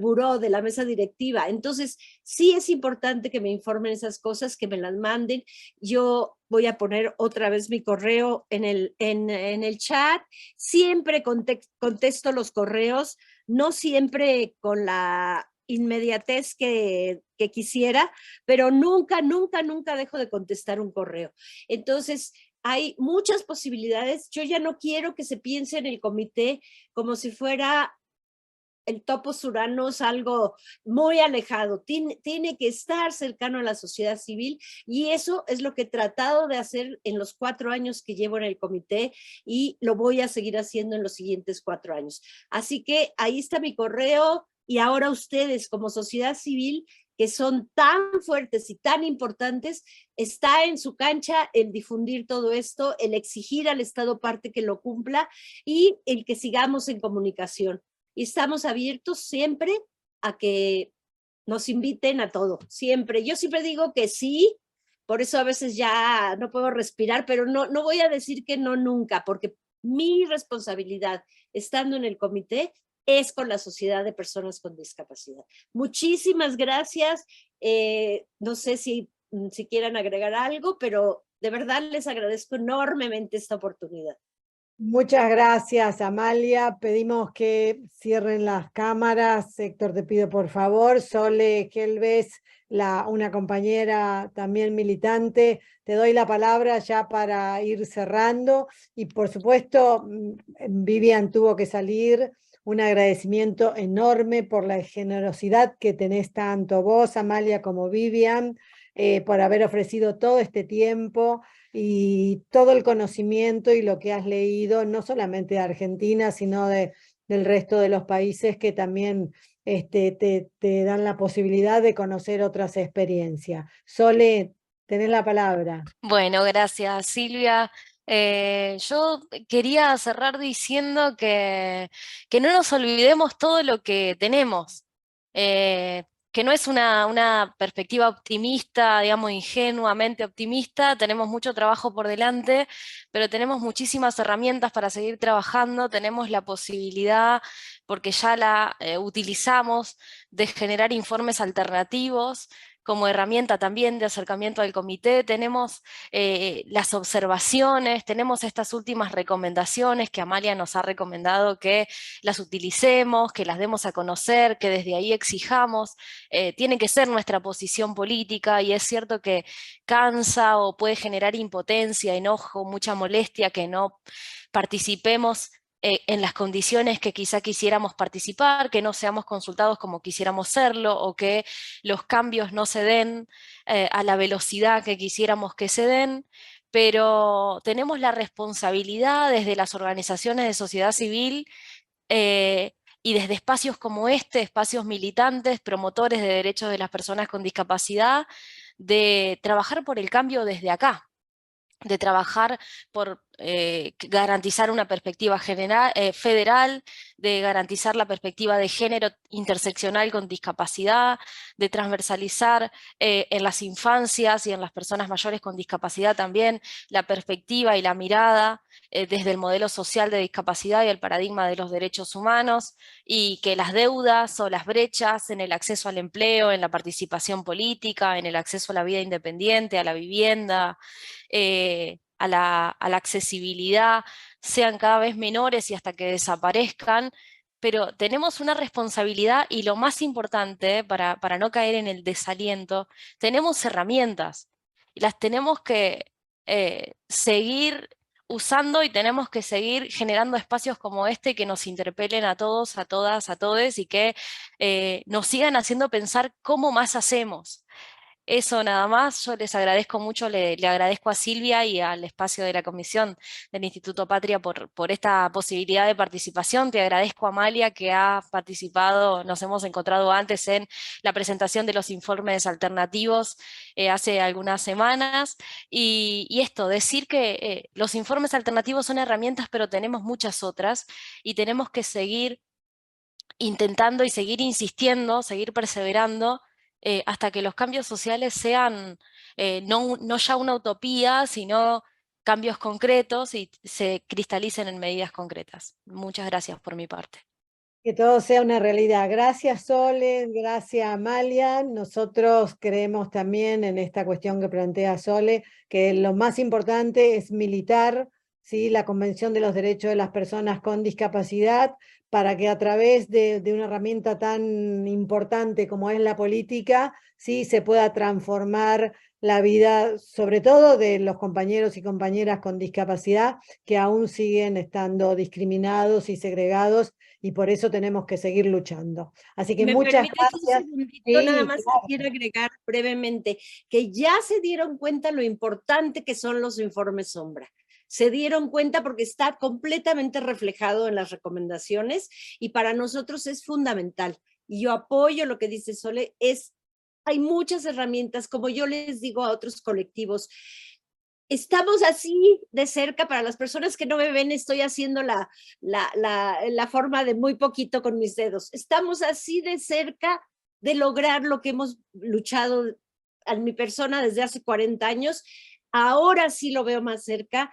buró, de la mesa directiva. Entonces, sí es importante que me informen esas cosas, que me las manden. Yo voy a poner otra vez mi correo en el chat. Siempre contesto los correos, no siempre con la inmediatez que quisiera, pero nunca dejo de contestar un correo. Entonces, hay muchas posibilidades. Yo ya no quiero que se piense en el comité como si fuera el topos uranos, algo muy alejado. Tiene que estar cercano a la sociedad civil y eso es lo que he tratado de hacer en los 4 años que llevo en el comité y lo voy a seguir haciendo en los siguientes 4 años. Así que ahí está mi correo y ahora ustedes como sociedad civil que son tan fuertes y tan importantes, está en su cancha el difundir todo esto, el exigir al Estado parte que lo cumpla y el que sigamos en comunicación. Y estamos abiertos siempre a que nos inviten a todo, siempre. Yo siempre digo que sí, por eso a veces ya no puedo respirar, pero no voy a decir que no nunca, porque mi responsabilidad estando en el comité es con la Sociedad de Personas con Discapacidad. Muchísimas gracias. No sé si quieran agregar algo, pero de verdad les agradezco enormemente esta oportunidad. Muchas gracias, Amalia. Pedimos que cierren las cámaras. Héctor, te pido por favor. Sole Gelbes, una compañera también militante, te doy la palabra ya para ir cerrando. Y por supuesto, Vivian tuvo que salir. Un agradecimiento enorme por la generosidad que tenés tanto vos, Amalia, como Vivian, por haber ofrecido todo este tiempo y todo el conocimiento y lo que has leído, no solamente de Argentina, sino del resto de los países que también te dan la posibilidad de conocer otras experiencias. Sole, tenés la palabra. Bueno, gracias, Silvia. Yo quería cerrar diciendo que no nos olvidemos todo lo que tenemos, que no es una perspectiva optimista, digamos, ingenuamente optimista. Tenemos mucho trabajo por delante, pero tenemos muchísimas herramientas para seguir trabajando. Tenemos la posibilidad, porque ya la utilizamos, de generar informes alternativos como herramienta también de acercamiento al comité. Tenemos las observaciones, tenemos estas últimas recomendaciones que Amalia nos ha recomendado que las utilicemos, que las demos a conocer, que desde ahí exijamos. Tiene que ser nuestra posición política y es cierto que cansa o puede generar impotencia, enojo, mucha molestia que no participemos en las condiciones que quizá quisiéramos participar, que no seamos consultados como quisiéramos serlo, o que los cambios no se den a la velocidad que quisiéramos que se den, pero tenemos la responsabilidad desde las organizaciones de sociedad civil y desde espacios como este, espacios militantes, promotores de derechos de las personas con discapacidad, de trabajar por el cambio desde acá, de trabajar por garantizar una perspectiva federal, de garantizar la perspectiva de género interseccional con discapacidad, de transversalizar en las infancias y en las personas mayores con discapacidad también la perspectiva y la mirada desde el modelo social de discapacidad y el paradigma de los derechos humanos, y que las deudas o las brechas en el acceso al empleo, en la participación política, en el acceso a la vida independiente, a la vivienda, a la accesibilidad, sean cada vez menores y hasta que desaparezcan. Pero tenemos una responsabilidad, y lo más importante, para no caer en el desaliento, tenemos herramientas y las tenemos que seguir usando y tenemos que seguir generando espacios como este que nos interpelen a todos, a todas, a todes y que nos sigan haciendo pensar cómo más hacemos. Eso nada más, yo les agradezco mucho, le agradezco a Silvia y al espacio de la Comisión del Instituto Patria por esta posibilidad de participación. Te agradezco a Amalia que ha participado, nos hemos encontrado antes en la presentación de los informes alternativos hace algunas semanas. Y esto, decir que los informes alternativos son herramientas, pero tenemos muchas otras y tenemos que seguir intentando y seguir insistiendo, seguir perseverando hasta que los cambios sociales sean no ya una utopía, sino cambios concretos y se cristalicen en medidas concretas. Muchas gracias por mi parte. Que todo sea una realidad. Gracias, Sole, gracias, Amalia. Nosotros creemos también en esta cuestión que plantea Sole, que lo más importante es militar, ¿sí?, la Convención de los Derechos de las Personas con Discapacidad, para que a través de una herramienta tan importante como es la política, ¿sí?, se pueda transformar la vida, sobre todo de los compañeros y compañeras con discapacidad, que aún siguen estando discriminados y segregados, y por eso tenemos que seguir luchando. Así que muchas gracias. Un segundito, nada más quiero agregar brevemente que ya se dieron cuenta lo importante que son los informes sombra. Se dieron cuenta porque está completamente reflejado en las recomendaciones y para nosotros es fundamental. Y yo apoyo lo que dice Sole, hay muchas herramientas, como yo les digo a otros colectivos, estamos así de cerca. Para las personas que no me ven, estoy haciendo la forma de muy poquito con mis dedos. Estamos así de cerca de lograr lo que hemos luchado en mi persona desde hace 40 años. Ahora sí lo veo más cerca.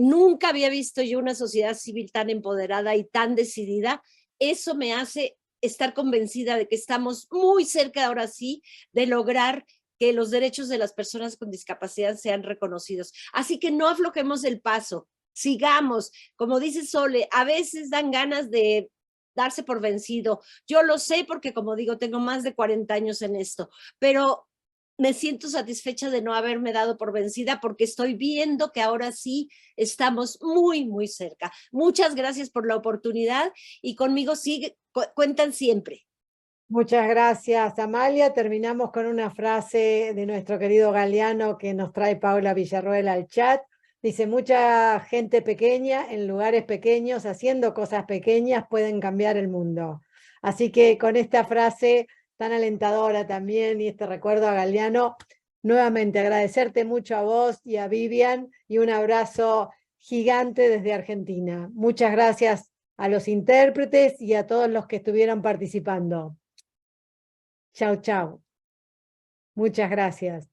Nunca había visto yo una sociedad civil tan empoderada y tan decidida. Eso me hace estar convencida de que estamos muy cerca ahora sí de lograr que los derechos de las personas con discapacidad sean reconocidos. Así que no aflojemos el paso, sigamos. Como dice Sole, a veces dan ganas de darse por vencido. Yo lo sé porque, como digo, tengo más de 40 años en esto, pero me siento satisfecha de no haberme dado por vencida porque estoy viendo que ahora sí estamos muy, muy cerca. Muchas gracias por la oportunidad y conmigo cuentan siempre. Muchas gracias, Amalia. Terminamos con una frase de nuestro querido Galeano que nos trae Paula Villarroel al chat. Dice, mucha gente pequeña en lugares pequeños, haciendo cosas pequeñas, pueden cambiar el mundo. Así que con esta frase tan alentadora también, y este recuerdo a Galeano, nuevamente agradecerte mucho a vos y a Vivian, y un abrazo gigante desde Argentina. Muchas gracias a los intérpretes y a todos los que estuvieron participando. Chau, chau. Muchas gracias.